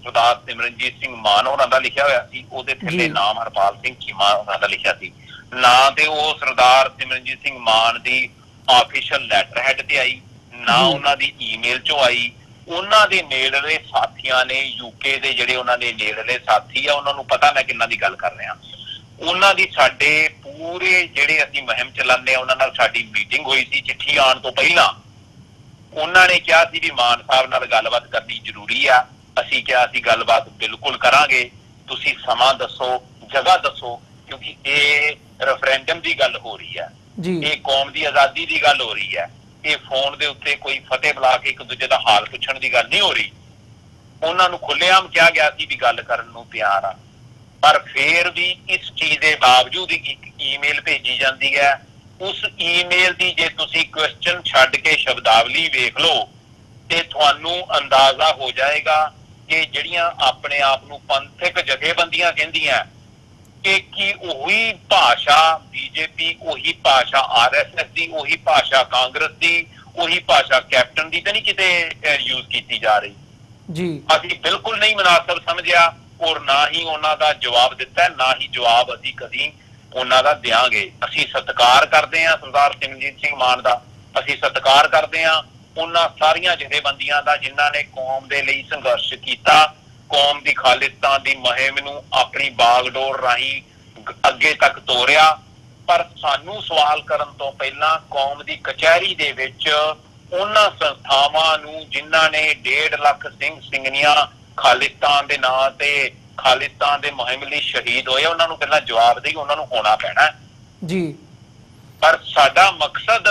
ਸਰਦਾਰ ਸਿਮਰਨਜੀਤ ਸਿੰਘ ਮਾਨ ਹੋਰਾਂ ਦਾ ਲਿਖਿਆ ਹੋਇਆ ਸੀ, ਉਹਦੇ ਥੱਲੇ ਨਾਮ ਹਰਪਾਲ ਸਿੰਘ ਚੀਮਾ ਹੋਰਾਂ ਦਾ ਲਿਖਿਆ ਸੀ। ਨਾ ਤੇ ਉਹ ਸਰਦਾਰ ਸਿਮਰਨਜੀਤ ਸਿੰਘ ਮਾਨ ਦੀ ਆਫੀਸ਼ੀਅਲ ਲੈਟਰ ਹੈਡ ਤੇ ਆਈ, ਨਾ ਉਹਨਾਂ ਦੀ ਈਮੇਲ ਚੋਂ ਆਈ। ਉਹਨਾਂ ਦੇ ਨੇੜਲੇ ਸਾਥੀਆਂ ਨੇ, ਯੂਕੇ ਦੇ ਜਿਹੜੇ ਉਹਨਾਂ ਦੇ ਨੇੜਲੇ ਸਾਥੀ ਆ, ਉਹਨਾਂ ਨੂੰ ਪਤਾ ਮੈਂ ਕਿੰਨਾ ਦੀ ਗੱਲ ਕਰ ਰਿਹਾ, ਉਹਨਾਂ ਦੀ ਸਾਡੇ ਪੂਰੇ ਜਿਹੜੇ ਅਸੀਂ ਮੁਹਿੰਮ ਚਲਾਉਂਦੇ ਆ ਉਹਨਾਂ ਨਾਲ ਸਾਡੀ ਮੀਟਿੰਗ ਹੋਈ ਸੀ ਚਿੱਠੀ ਆਉਣ ਤੋਂ ਪਹਿਲਾਂ। ਉਹਨਾਂ ਨੇ ਕਿਹਾ ਸੀ ਵੀ ਮਾਨ ਸਾਹਿਬ ਨਾਲ ਗੱਲਬਾਤ ਕਰਨੀ ਜ਼ਰੂਰੀ ਆ। ਅਸੀਂ ਕਿਹਾ ਅਸੀਂ ਗੱਲਬਾਤ ਬਿਲਕੁਲ ਕਰਾਂਗੇ, ਤੁਸੀਂ ਸਮਾਂ ਦੱਸੋ, ਜਗ੍ਹਾ ਦੱਸੋ, ਕਿਉਂਕਿ ਇਹ ਰੈਫਰੈਂਡਮ ਦੀ ਗੱਲ ਹੋ ਰਹੀ ਹੈ, ਇਹ ਕੌਮ ਦੀ ਆਜ਼ਾਦੀ ਦੀ ਗੱਲ ਹੋ ਰਹੀ ਹੈ। ਇਹ ਫੋਨ ਦੇ ਉੱਤੇ ਕੋਈ ਫਤਿਹ ਬੁਲਾ ਕੇ ਇੱਕ ਦੂਜੇ ਦਾ ਹਾਲ ਪੁੱਛਣ ਦੀ ਗੱਲ ਨਹੀਂ ਹੋ ਰਹੀ। ਉਹਨਾਂ ਨੂੰ ਖੁੱਲ੍ਹੇਆਮ ਕਿਹਾ ਗਿਆ ਸੀ ਵੀ ਗੱਲ ਕਰਨ ਨੂੰ ਤਿਆਰ ਆ, ਪਰ ਫੇਰ ਵੀ ਇਸ ਚੀਜ਼ ਦੇ ਬਾਵਜੂਦ ਇੱਕ ਈਮੇਲ ਭੇਜੀ ਜਾਂਦੀ ਹੈ। ਉਸ ਈਮੇਲ ਦੀ ਜੇ ਤੁਸੀਂ ਕੁਐਸਚਨ ਛੱਡ ਕੇ ਸ਼ਬਦਾਵਲੀ ਵੇਖ ਲਓ ਤੇ ਤੁਹਾਨੂੰ ਅੰਦਾਜ਼ਾ ਹੋ ਜਾਏਗਾ ਕਿ ਜਿਹੜੀਆਂ ਆਪਣੇ ਆਪ ਨੂੰ ਪੰਥਕ ਜਥੇਬੰਦੀਆਂ ਕਹਿੰਦੀਆਂ ਕਿ ਕੀ ਉਹੀ ਭਾਸ਼ਾ ਬੀਜੇਪੀ, ਉਹੀ ਭਾਸ਼ਾ ਆਰਐਸਐਸ ਦੀ, ਉਹੀ ਭਾਸ਼ਾ ਕਾਂਗਰਸ ਦੀ, ਉਹੀ ਭਾਸ਼ਾ ਕੈਪਟਨ ਦੀ ਤਾਂ ਨਹੀਂ ਕਿਤੇ ਯੂਜ਼ ਕੀਤੀ ਜਾ ਰਹੀ ਜੀ। ਅਸੀਂ ਬਿਲਕੁਲ ਨਹੀਂ ਮੁਨਾਸਬ ਸਮਝਿਆ ਔਰ ਨਾ ਹੀ ਉਹਨਾਂ ਦਾ ਜਵਾਬ ਦਿੱਤਾ, ਨਾ ਹੀ ਜਵਾਬ ਅਸੀਂ ਕਦੀ ਉਹਨਾਂ ਦਾ ਦਿਆਂਗੇ। ਅਸੀਂ ਸਤਿਕਾਰ ਕਰਦੇ ਹਾਂ ਸਰਦਾਰ ਸਿਮਰਨਜੀਤ ਸਿੰਘ ਮਾਨ ਦਾ, ਅਸੀਂ ਸਤਿਕਾਰ ਕਰਦੇ ਹਾਂ ਉਹਨਾਂ ਸਾਰੀਆਂ ਜਥੇਬੰਦੀਆਂ ਦਾ ਜਿਨ੍ਹਾਂ ਨੇ ਕੌਮ ਦੇ ਲਈ ਸੰਘਰਸ਼ ਕੀਤਾ, ਕੌਮ ਦੀ ਖਾਲਿਸਤਾਨ ਦੀ ਮੁਹਿੰਮ ਨੂੰ ਆਪਣੀ ਬਾਗਡੋਰ ਰਾਹੀਂ ਅੱਗੇ ਤੱਕ ਤੋਰਿਆ। ਪਰ ਸਾਨੂੰ ਸਵਾਲ ਕਰਨ ਤੋਂ ਪਹਿਲਾਂ ਕੌਮ ਦੀ ਕਚਹਿਰੀ ਦੇ ਵਿੱਚ ਉਹਨਾਂ ਸੰਸਥਾਵਾਂ ਨੂੰ ਜਿਨ੍ਹਾਂ ਨੇ 1.5 ਲੱਖ ਸਿੰਘ ਸਿੰਘਣੀਆਂ ਖਾਲਿਸਤਾਨ ਦੇ ਨਾਂ ਤੇ ਖਾਲਿਸਤਾਨ ਦੇ ਮੁਹਿੰਮ ਲਈ ਸ਼ਹੀਦ ਹੋਏ, ਉਹਨਾਂ ਨੂੰ ਪਹਿਲਾਂ ਜਵਾਬ ਦੇਈ, ਉਹਨਾਂ ਨੂੰ ਹੋਣਾ ਪੈਣਾ ਜੀ। ਪਰ ਸਾਡਾ ਮਕਸਦ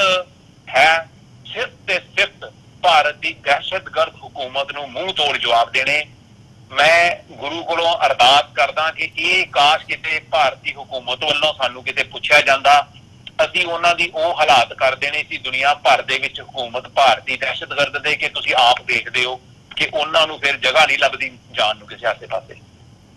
ਹੈ ਸਿਰਫ ਤੇ ਸਿਰਫ ਭਾਰਤ ਦੀ ਦਹਿਸ਼ਤਗਰਦ ਹੁਕੂਮਤ ਨੂੰ ਮੂੰਹ ਤੋੜ ਜਵਾਬ ਦੇਣੇ। ਮੈਂ ਗੁਰੂ ਕੋਲੋਂ ਅਰਦਾਸ ਕਰਦਾ ਕਿ ਇਹ ਕਾਸ਼ ਕਿਤੇ ਭਾਰਤੀ ਹੁਕੂਮਤ ਵੱਲੋਂ ਸਾਨੂੰ ਕਿਤੇ ਪੁੱਛਿਆ ਜਾਂਦਾ, ਅਸੀਂ ਉਹਨਾਂ ਦੀ ਉਹ ਹਾਲਾਤ ਕਰ ਦੇਣੇ ਸੀ ਦੁਨੀਆ ਭਰ ਦੇ ਵਿੱਚ ਹੁਕੂਮਤ ਭਾਰਤੀ ਦਹਿਸ਼ਤਗਰਦ ਦੇ ਕਿ ਤੁਸੀਂ ਆਪ ਦੇਖਦੇ ਹੋ ਕਿ ਉਹਨਾਂ ਨੂੰ ਫਿਰ ਜਗ੍ਹਾ ਨਹੀਂ ਲੱਭਦੀ ਜਾਣ ਨੂੰ ਕਿਸੇ ਆਸੇ ਪਾਸੇ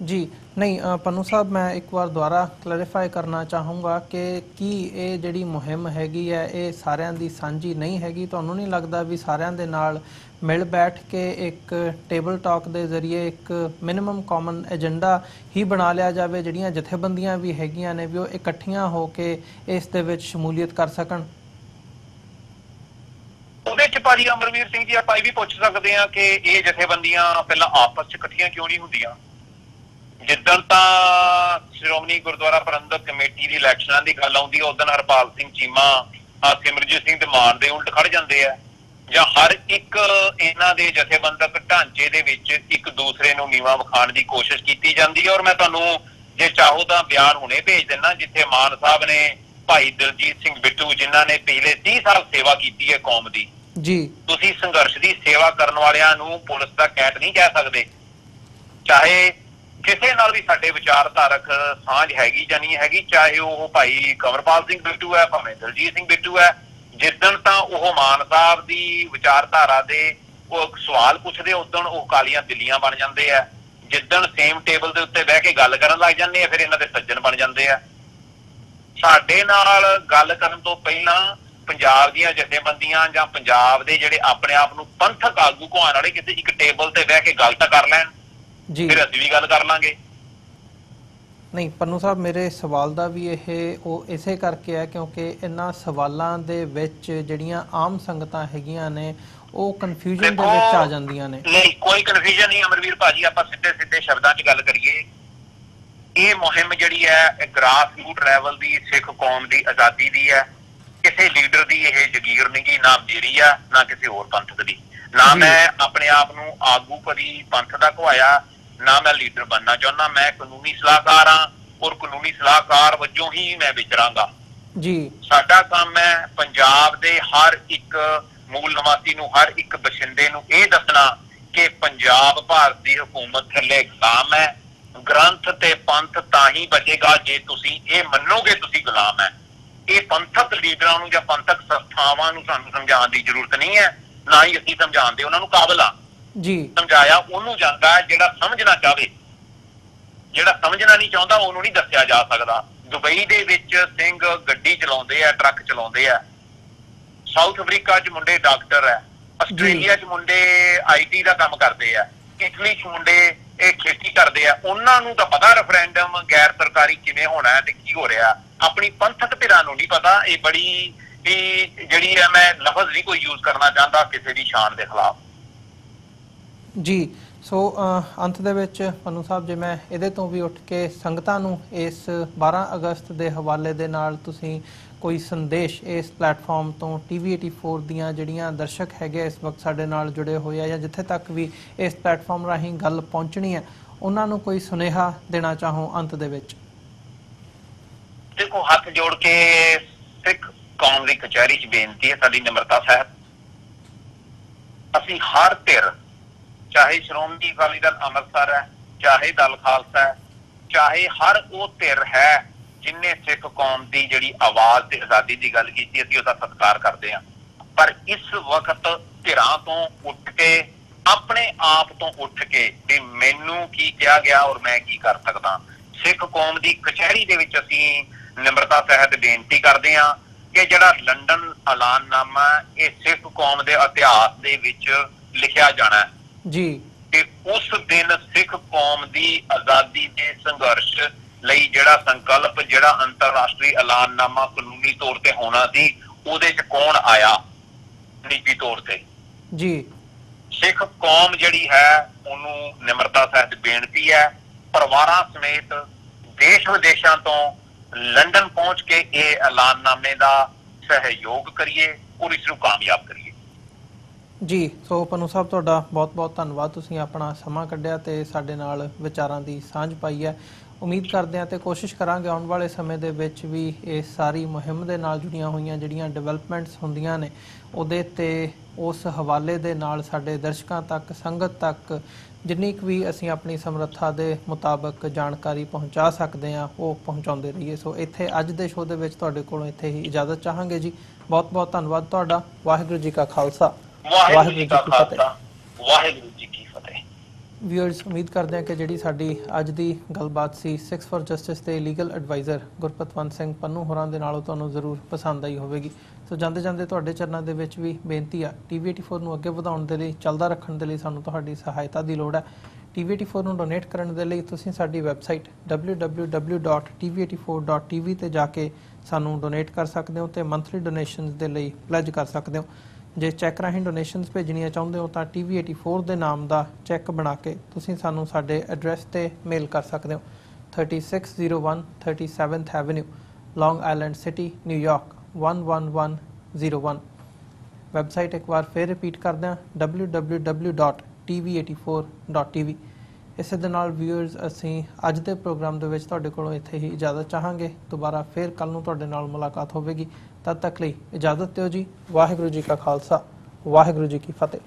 ਜੀ। ਨਹੀਂ ਪੰਨੂ ਸਾਹਿਬ, ਮੈਂ ਇੱਕ ਵਾਰ ਦੁਬਾਰਾ ਕਲੈਰੀਫਾਈ ਕਰਨਾ ਚਾਹੂੰਗਾ ਕਿ ਕੀ ਇਹ ਜਿਹੜੀ ਮੁਹਿੰਮ ਹੈਗੀ ਹੈ ਇਹ ਸਾਰਿਆਂ ਦੀ ਸਾਂਝੀ ਨਹੀਂ ਹੈਗੀ? ਤੁਹਾਨੂੰ ਨਹੀਂ ਲੱਗਦਾ ਵੀ ਸਾਰਿਆਂ ਦੇ ਨਾਲ ਮਿਲ ਬੈਠ ਕੇ ਇੱਕ ਟੇਬਲ ਟਾਕ ਦੇ ਜ਼ਰੀਏ ਇੱਕ ਮਿਨੀਮਮ ਕਾਮਨ ਏਜੰਡਾ ਹੀ ਬਣਾ ਲਿਆ ਜਾਵੇ, ਜਿਹੜੀਆਂ ਜਥੇਬੰਦੀਆਂ ਵੀ ਹੈਗੀਆਂ ਨੇ ਵੀ ਉਹ ਇਕੱਠੀਆਂ ਹੋ ਕੇ ਇਸ ਦੇ ਵਿੱਚ ਸ਼ਮੂਲੀਅਤ ਕਰ ਸਕਣ? ਉਹਦੇ ਚ ਭਾਜੀ ਅਮਰਵੀਰ ਸਿੰਘ ਜੀ ਆਪਾਂ ਇਹ ਵੀ ਪੁੱਛ ਸਕਦੇ ਹਾਂ ਕਿ ਇਹ ਜਥੇਬੰਦੀਆਂ ਪਹਿਲਾਂ ਆਪਸ ਚ ਇਕੱਠੀਆਂ ਕਿਉਂ ਨਹੀਂ ਹੁੰਦੀਆਂ? ਜਿੱਦਣ ਤਾਂ ਸ਼੍ਰੋਮਣੀ ਗੁਰਦੁਆਰਾ ਪ੍ਰਬੰਧਕ ਕਮੇਟੀ ਦੀ ਇਲੈਕਸ਼ਨਾਂ ਦੀ ਗੱਲ ਆਉਂਦੀ ਹੈ ਉਦੋਂ ਹਰਪਾਲ ਸਿੰਘ ਚੀਮਾ ਸਿਮਰਜੀਤ ਸਿੰਘ ਤੇ ਮਾਨ ਦੇ ਉਲਟ ਖੜ ਜਾਂਦੇ ਆ, ਜਾਂ ਹਰ ਇੱਕ ਇਹਨਾਂ ਦੇ ਜਥੇਬੰਦਕ ਢਾਂਚੇ ਦੇ ਵਿੱਚ ਇੱਕ ਦੂਸਰੇ ਨੂੰ ਨੀਵਾਂ ਵਿਖਾਉਣ ਦੀ ਕੋਸ਼ਿਸ਼ ਕੀਤੀ ਜਾਂਦੀ ਹੈ। ਔਰ ਮੈਂ ਤੁਹਾਨੂੰ ਜੇ ਚਾਹੋ ਤਾਂ ਬਿਆਨ ਹੁਣੇ ਭੇਜ ਦਿੰਦਾ, ਜਿੱਥੇ ਮਾਨ ਸਾਹਿਬ ਨੇ ਭਾਈ ਦਿਲਜੀਤ ਸਿੰਘ ਬਿੱਟੂ ਜਿਨ੍ਹਾਂ ਨੇ ਪਿਛਲੇ 30 ਸਾਲ ਸੇਵਾ ਕੀਤੀ ਹੈ ਕੌਮ ਦੀ ਜੀ, ਤੁਸੀਂ ਸੰਘਰਸ਼ ਦੀ ਸੇਵਾ ਕਰਨ ਵਾਲਿਆਂ ਨੂੰ ਪੁਲਿਸ ਦਾ ਕੈਟ ਨਹੀਂ ਕਹਿ ਸਕਦੇ, ਚਾਹੇ ਕਿਸੇ ਨਾਲ ਵੀ ਸਾਡੇ ਵਿਚਾਰਧਾਰਕ ਸਾਂਝ ਹੈਗੀ ਜਾਂ ਨਹੀਂ ਹੈਗੀ, ਚਾਹੇ ਉਹ ਭਾਈ ਕੰਵਰਪਾਲ ਸਿੰਘ ਬਿੱਟੂ ਹੈ, ਭਾਵੇਂ ਦਿਲਜੀਤ ਸਿੰਘ ਬਿੱਟੂ ਹੈ। ਜਿੱਦਣ ਤਾਂ ਉਹ ਮਾਨ ਸਾਹਿਬ ਦੀ ਵਿਚਾਰਧਾਰਾ ਦੇ ਉਹ ਸਵਾਲ ਪੁੱਛਦੇ ਉਦੋਂ ਉਹ ਕਾਲੀਆਂ ਬਿੱਲੀਆਂ ਬਣ ਜਾਂਦੇ ਆ, ਜਿੱਦਣ ਸੇਮ ਟੇਬਲ ਦੇ ਉੱਤੇ ਬਹਿ ਕੇ ਗੱਲ ਕਰਨ ਲੱਗ ਜਾਂਦੇ ਆ ਫਿਰ ਇਹਨਾਂ ਦੇ ਸੱਜਣ ਬਣ ਜਾਂਦੇ ਆ। ਸਾਡੇ ਨਾਲ ਗੱਲ ਕਰਨ ਤੋਂ ਪਹਿਲਾਂ ਪੰਜਾਬ ਦੀਆਂ ਜਥੇਬੰਦੀਆਂ ਜਾਂ ਪੰਜਾਬ ਦੇ ਜਿਹੜੇ ਆਪਣੇ ਆਪ ਨੂੰ ਪੰਥਕ ਆਗੂ ਕਹਾਉਣ ਵਾਲੇ ਕਿਤੇ ਇੱਕ ਟੇਬਲ ਤੇ ਬਹਿ ਕੇ ਗੱਲ ਤਾਂ ਕਰ ਲੈਣ ਜੀ, ਫਿਰ ਅਸੀਂ ਵੀ ਗੱਲ ਕਰ ਲਾਂਗੇ। ਨਹੀਂ ਪੰਨੂ ਸਾਹਿਬ, ਮੇਰੇ ਸਵਾਲ ਦਾ ਵੀ ਉਹ ਇਸੇ ਕਰਕੇ ਹੈ ਕਿਉਂਕਿ ਇਹਨਾਂ ਸਵਾਲਾਂ ਦੇ ਵਿੱਚ ਜਿਹੜੀਆਂ ਆਮ ਸੰਗਤਾਂ ਹੈਗੀਆਂ ਨੇ ਉਹ ਕਨਫਿਊਜ਼ਨ ਦੇ ਵਿੱਚ ਆ ਜਾਂਦੀਆਂ ਨੇ। ਨਹੀਂ, ਕੋਈ ਕਨਫਿਊਜ਼ਨ ਨਹੀਂ ਅਮਰਵੀਰ ਭਾਜੀ, ਆਪਾਂ ਸਿੱਧੇ ਸਿੱਧੇ ਸ਼ਬਦਾਂ 'ਚ ਗੱਲ ਕਰੀਏ। ਇਹ ਮੁਹਿੰਮ ਜਿਹੜੀ ਹੈ ਗ੍ਰਾਸ ਰੂਟ ਲੈਵਲ ਦੀ ਸਿੱਖ ਕੌਮ ਦੀ ਆਜ਼ਾਦੀ ਦੀ ਹੈ। ਕਿਸੇ ਲੀਡਰ ਦੀ ਇਹ ਜਗੀਰ ਨਹੀਂ ਗੀ, ਨਾ ਮੇਰੀ ਆ ਨਾ ਕਿਸੇ ਹੋਰ ਪੰਥਕ ਦੀ। ਨਾ ਮੈਂ ਆਪਣੇ ਆਪ ਨੂੰ ਆਗੂ ਕਦੀ ਪੰਥ ਦਾ ਕਹਾਇਆ, ਨਾ ਮੈਂ ਲੀਡਰ ਬਣਨਾ ਚਾਹੁੰਦਾ। ਮੈਂ ਕਾਨੂੰਨੀ ਸਲਾਹਕਾਰ ਹਾਂ ਔਰ ਕਾਨੂੰਨੀ ਸਲਾਹਕਾਰ ਵਜੋਂ ਹੀ ਮੈਂ ਵਿਚਰਾਂਗਾ ਜੀ। ਸਾਡਾ ਕੰਮ ਹੈ ਪੰਜਾਬ ਦੇ ਹਰ ਇੱਕ ਮੂਲ ਨਿਵਾਸੀ ਨੂੰ, ਹਰ ਇੱਕ ਬਸ਼ਿੰਦੇ ਨੂੰ ਇਹ ਦੱਸਣਾ ਕਿ ਪੰਜਾਬ ਭਾਰਤ ਦੀ ਹਕੂਮਤ ਥੱਲੇ ਗੁਲਾਮ ਹੈ। ਗ੍ਰੰਥ ਤੇ ਪੰਥ ਤਾਂ ਹੀ ਬਚੇਗਾ ਜੇ ਤੁਸੀਂ ਇਹ ਮੰਨੋਗੇ ਤੁਸੀਂ ਗੁਲਾਮ ਹੈ। ਇਹ ਪੰਥਕ ਲੀਡਰਾਂ ਨੂੰ ਜਾਂ ਪੰਥਕ ਸੰਸਥਾਵਾਂ ਨੂੰ ਸਾਨੂੰ ਸਮਝਾਉਣ ਦੀ ਜ਼ਰੂਰਤ ਨਹੀਂ ਹੈ, ਨਾ ਹੀ ਅਸੀਂ ਸਮਝਾਉਣ ਦੇ ਉਹਨਾਂ ਨੂੰ ਕਾਬਲ ਆ ਜੀ। ਸਮਝਾਇਆ ਉਹਨੂੰ ਜਾਂਦਾ ਜਿਹੜਾ ਸਮਝਣਾ ਚਾਹਵੇ, ਜਿਹੜਾ ਸਮਝਣਾ ਨਹੀਂ ਚਾਹੁੰਦਾ ਉਹਨੂੰ ਨਹੀਂ ਦੱਸਿਆ ਜਾ ਸਕਦਾ। ਦੁਬਈ ਦੇ ਵਿੱਚ ਸਿੰਘ ਗੱਡੀ ਚਲਾਉਂਦੇ ਆ, ਟਰੱਕ ਚਲਾਉਂਦੇ ਆ। ਸਾਊਥ ਅਫਰੀਕਾ 'ਚ ਮੁੰਡੇ ਡਾਕਟਰ ਹੈ, ਆਸਟ੍ਰੇਲੀਆ 'ਚ ਮੁੰਡੇ IT ਦਾ ਕੰਮ ਕਰਦੇ ਆ, ਇਟਲੀ 'ਚ ਮੁੰਡੇ ਇਹ ਖੇਤੀ ਕਰਦੇ ਆ। ਉਹਨਾਂ ਨੂੰ ਤਾਂ ਪਤਾ ਰੈਫਰੈਂਡਮ ਗੈਰ ਸਰਕਾਰੀ ਕਿਵੇਂ ਹੋਣਾ ਹੈ ਤੇ ਕੀ ਹੋ ਰਿਹਾ। ਆਪਣੀ ਪੰਥਕ ਧਿਰਾਂ ਨੂੰ ਨਹੀਂ ਪਤਾ। ਇਹ ਬੜੀ ਜਿਹੜੀ ਹੈ, ਮੈਂ ਲਫ਼ਜ਼ ਨਹੀਂ ਕੋਈ ਯੂਜ਼ ਕਰਨਾ ਚਾਹੁੰਦਾ ਕਿਸੇ ਦੀ ਸ਼ਾਨ ਦੇ ਖਿਲਾਫ। ਜੀ, ਸੋ ਅੰਤ ਦੇ ਵਿੱਚ ਪੰਨੂ ਸਾਹਿਬ, ਜੇ ਮੈਂ ਇਹਦੇ ਤੋਂ ਵੀ ਉੱਠ ਕੇ ਸੰਗਤਾਂ ਨੂੰ ਇਸ 12 ਅਗਸਤ ਦੇ ਹਵਾਲੇ ਦੇ ਨਾਲ ਤੁਸੀਂ ਕੋਈ ਸੰਦੇਸ਼ ਇਸ ਪਲੇਟਫਾਰਮ ਤੋਂ TV84 ਦੀਆਂ ਜਿਹੜੀਆਂ ਦਰਸ਼ਕ ਹੈਗੇ ਇਸ ਵਕਤ ਸਾਡੇ ਨਾਲ ਜੁੜੇ ਹੋਏ ਆ, ਜਾਂ ਜਿੱਥੇ ਤੱਕ ਵੀ ਇਸ ਪਲੇਟਫਾਰਮ ਰਾਹੀਂ ਗੱਲ ਪਹੁੰਚਣੀ ਹੈ, ਉਹਨਾਂ ਨੂੰ ਕੋਈ ਸੁਨੇਹਾ ਦੇਣਾ ਚਾਹੋ ਅੰਤ ਦੇ ਵਿੱਚ? ਦੇਖੋ, ਹੱਥ ਜੋੜ ਕੇ ਸਿੱਖ ਕੌਮ ਦੀ ਕਚਹਿਰੀ 'ਚ ਬੇਨਤੀ ਹੈ, ਸਾਡੀ ਨਿਮਰਤਾ ਸਾਹਿਬ, ਅਸੀਂ ਹਰ ਧਿਰ, ਚਾਹੇ ਸ਼੍ਰੋਮਣੀ ਅਕਾਲੀ ਦਲ ਅੰਮ੍ਰਿਤਸਰ ਹੈ, ਚਾਹੇ ਦਲ ਖਾਲਸਾ ਹੈ, ਚਾਹੇ ਹਰ ਉਹ ਧਿਰ ਹੈ ਜਿਨ੍ਹਾਂ ਸਿੱਖ ਕੌਮ ਦੀ ਜਿਹੜੀ ਆਵਾਜ਼ ਤੇ ਆਜ਼ਾਦੀ ਦੀ ਗੱਲ ਕੀਤੀ, ਅਸੀਂ ਉਹਦਾ ਸਤਿਕਾਰ ਕਰਦੇ ਹਾਂ। ਪਰ ਇਸ ਵਕਤ ਧਿਰਾਂ ਤੋਂ ਉੱਠ ਕੇ, ਆਪਣੇ ਆਪ ਤੋਂ ਉੱਠ ਕੇ ਵੀ ਮੈਨੂੰ ਕੀ ਕਿਹਾ ਗਿਆ ਔਰ ਮੈਂ ਕੀ ਕਰ ਸਕਦਾ, ਸਿੱਖ ਕੌਮ ਦੀ ਕਚਹਿਰੀ ਦੇ ਵਿੱਚ ਅਸੀਂ ਨਿਮਰਤਾ ਸਹਿਤ ਬੇਨਤੀ ਕਰਦੇ ਹਾਂ ਕਿ ਜਿਹੜਾ ਲੰਡਨ ਐਲਾਨਨਾਮਾ, ਇਹ ਸਿੱਖ ਕੌਮ ਦੇ ਇਤਿਹਾਸ ਦੇ ਵਿੱਚ ਲਿਖਿਆ ਜਾਣਾ ਜੀ। ਤੇ ਉਸ ਦਿਨ ਸਿੱਖ ਕੌਮ ਦੀ ਆਜ਼ਾਦੀ ਦੇ ਸੰਘਰਸ਼ ਲਈ ਜਿਹੜਾ ਸੰਕਲਪ, ਜਿਹੜਾ ਅੰਤਰਰਾਸ਼ਟਰੀ ਐਲਾਨਨਾਮਾ ਕਾਨੂੰਨੀ ਤੌਰ ਤੇ ਹੋਣਾ ਸੀ, ਉਹਦੇ 'ਚ ਕੌਣ ਆਇਆ ਨਿੱਜੀ ਤੌਰ ਤੇ? ਜੀ, ਸਿੱਖ ਕੌਮ ਜਿਹੜੀ ਹੈ ਉਹਨੂੰ ਨਿਮਰਤਾ ਸਹਿਤ ਬੇਨਤੀ ਹੈ, ਪਰਿਵਾਰਾਂ ਸਮੇਤ ਦੇਸ਼ ਵਿਦੇਸ਼ਾਂ ਤੋਂ ਲੰਡਨ ਪਹੁੰਚ ਕੇ ਇਹ ਐਲਾਨਨਾਮੇ ਦਾ ਸਹਿਯੋਗ ਕਰੀਏ ਔਰ ਇਸ ਨੂੰ ਕਾਮਯਾਬ ਕਰੀਏ। ਜੀ, ਸੋ ਪੰਨੂ ਸਾਹਿਬ, ਤੁਹਾਡਾ ਬਹੁਤ ਬਹੁਤ ਧੰਨਵਾਦ। ਤੁਸੀਂ ਆਪਣਾ ਸਮਾਂ ਕੱਢਿਆ ਤੇ ਸਾਡੇ ਨਾਲ ਵਿਚਾਰਾਂ ਦੀ ਸਾਂਝ ਪਾਈ ਹੈ। ਉਮੀਦ ਕਰਦੇ ਹਾਂ ਤੇ ਕੋਸ਼ਿਸ਼ ਕਰਾਂਗੇ ਆਉਣ ਵਾਲੇ ਸਮੇਂ ਦੇ ਵਿੱਚ ਵੀ ਇਸ ਸਾਰੀ ਮੁਹਿੰਮ ਦੇ ਨਾਲ ਜੁੜੀਆਂ ਹੋਈਆਂ ਜਿਹੜੀਆਂ ਡਿਵੈਲਪਮੈਂਟਸ ਹੁੰਦੀਆਂ ਨੇ, ਉਹਦੇ ਤੇ ਉਸ ਹਵਾਲੇ ਦੇ ਨਾਲ ਸਾਡੇ ਦਰਸ਼ਕਾਂ ਤੱਕ, ਸੰਗਤ ਤੱਕ ਜਿੰਨੀ ਕੁ ਵੀ ਅਸੀਂ ਆਪਣੀ ਸਮਰੱਥਾ ਦੇ ਮੁਤਾਬਕ ਜਾਣਕਾਰੀ ਪਹੁੰਚਾ ਸਕਦੇ ਹਾਂ, ਉਹ ਪਹੁੰਚਾਉਂਦੇ ਰਹੀਏ। ਸੋ ਇੱਥੇ ਅੱਜ ਦੇ ਸ਼ੋਅ ਦੇ ਵਿੱਚ ਤੁਹਾਡੇ ਕੋਲੋਂ ਇੱਥੇ ਹੀ ਇਜਾਜ਼ਤ ਚਾਹਾਂਗੇ ਜੀ। ਬਹੁਤ ਬਹੁਤ ਧੰਨਵਾਦ ਤੁਹਾਡਾ। ਵਾਹਿਗੁਰੂ ਜੀ ਕਾ ਖਾਲਸਾ, ਵਾਹਿਗੁਰੂ ਜੀ ਕੀ ਫਤਿਹ। ਵਾਹਿਗੁਰੂ ਜੀ ਕੀ ਫਤਿਹ। ਵਿਊਅਰਸ, ਉਮੀਦ ਕਰਦੇ ਹਾਂ ਕਿ ਜਿਹੜੀ ਸਾਡੀ ਅੱਜ ਦੀ ਗੱਲਬਾਤ ਸੀ ਸਿੱਖਸ ਫॉर ਜਸਟਿਸ ਦੇ ਲੀਗਲ ਐਡਵਾਈਜ਼ਰ ਗੁਰਪਤਵੰਤ ਸਿੰਘ ਪੰਨੂ ਹੋਰਾਂ ਦੇ ਨਾਲ, ਤੁਹਾਨੂੰ ਜ਼ਰੂਰ ਪਸੰਦ ਆਈ ਹੋਵੇਗੀ। ਸੋ ਜਾਂਦੇ ਜਾਂਦੇ ਤੁਹਾਡੇ ਚਰਨਾਂ ਦੇ ਵਿੱਚ ਵੀ ਬੇਨਤੀ ਆ, TV84 ਨੂੰ ਅੱਗੇ ਵਧਾਉਣ ਦੇ ਲਈ, ਚੱਲਦਾ ਰੱਖਣ ਦੇ ਲਈ ਸਾਨੂੰ ਤੁਹਾਡੀ ਸਹਾਇਤਾ ਦੀ ਲੋੜ ਹੈ। TV84 ਨੂੰ ਡੋਨੇਟ ਕਰਨ ਦੇ ਲਈ ਤੁਸੀਂ ਸਾਡੀ ਵੈਬਸਾਈਟ www.tv84.tv ਤੇ ਜਾ ਕੇ ਸਾਨੂੰ ਡੋਨੇਟ ਕਰ ਸਕਦੇ ਹੋ ਤੇ ਮੰਥਲੀ ਡੋਨੇਸ਼ਨਸ ਦੇ ਲਈ ਪਲੈਜ ਕਰ ਸਕਦੇ ਹੋ। ਜੇ ਚੈੱਕ ਰਾਹੀਂ ਡੋਨੇਸ਼ਨਸ ਭੇਜਣੀਆਂ ਚਾਹੁੰਦੇ ਹੋ ਤਾਂ TV84 ਦੇ ਨਾਮ ਦਾ ਚੈੱਕ ਬਣਾ ਕੇ ਤੁਸੀਂ ਸਾਨੂੰ ਸਾਡੇ ਐਡਰੈਸ ਤੇ ਮੇਲ ਕਰ ਸਕਦੇ ਹੋ। 3601 37th ਐਵਨਿਊ, ਲੌਂਗ ਆਈਲੈਂਡ ਸਿਟੀ, ਨਿਊਯਾਰਕ 11101। ਵੈਬਸਾਈਟ ਇੱਕ ਵਾਰ ਫਿਰ ਰਿਪੀਟ ਕਰਦੇ ਹਾਂ, www.tv84.tv। ਇਸੇ ਦੇ ਨਾਲ ਵਿਊਅਰਸ, ਅਸੀਂ ਅੱਜ ਦੇ ਪ੍ਰੋਗਰਾਮ ਦੇ ਵਿੱਚ ਤੁਹਾਡੇ ਕੋਲੋਂ ਇੱਥੇ ਹੀ ਇਜਾਜ਼ਤ ਚਾਹਾਂਗੇ। ਦੁਬਾਰਾ ਫਿਰ ਕੱਲ੍ਹ ਨੂੰ ਤੁਹਾਡੇ ਨਾਲ ਮੁਲਾਕਾਤ ਹੋਵੇਗੀ। ਤਦ ਤੱਕ ਲਈ ਇਜਾਜ਼ਤ ਦਿਓ ਜੀ। ਵਾਹਿਗੁਰੂ ਜੀ ਕਾ ਖਾਲਸਾ, ਵਾਹਿਗੁਰੂ ਜੀ ਕੀ ਫਤਿਹ।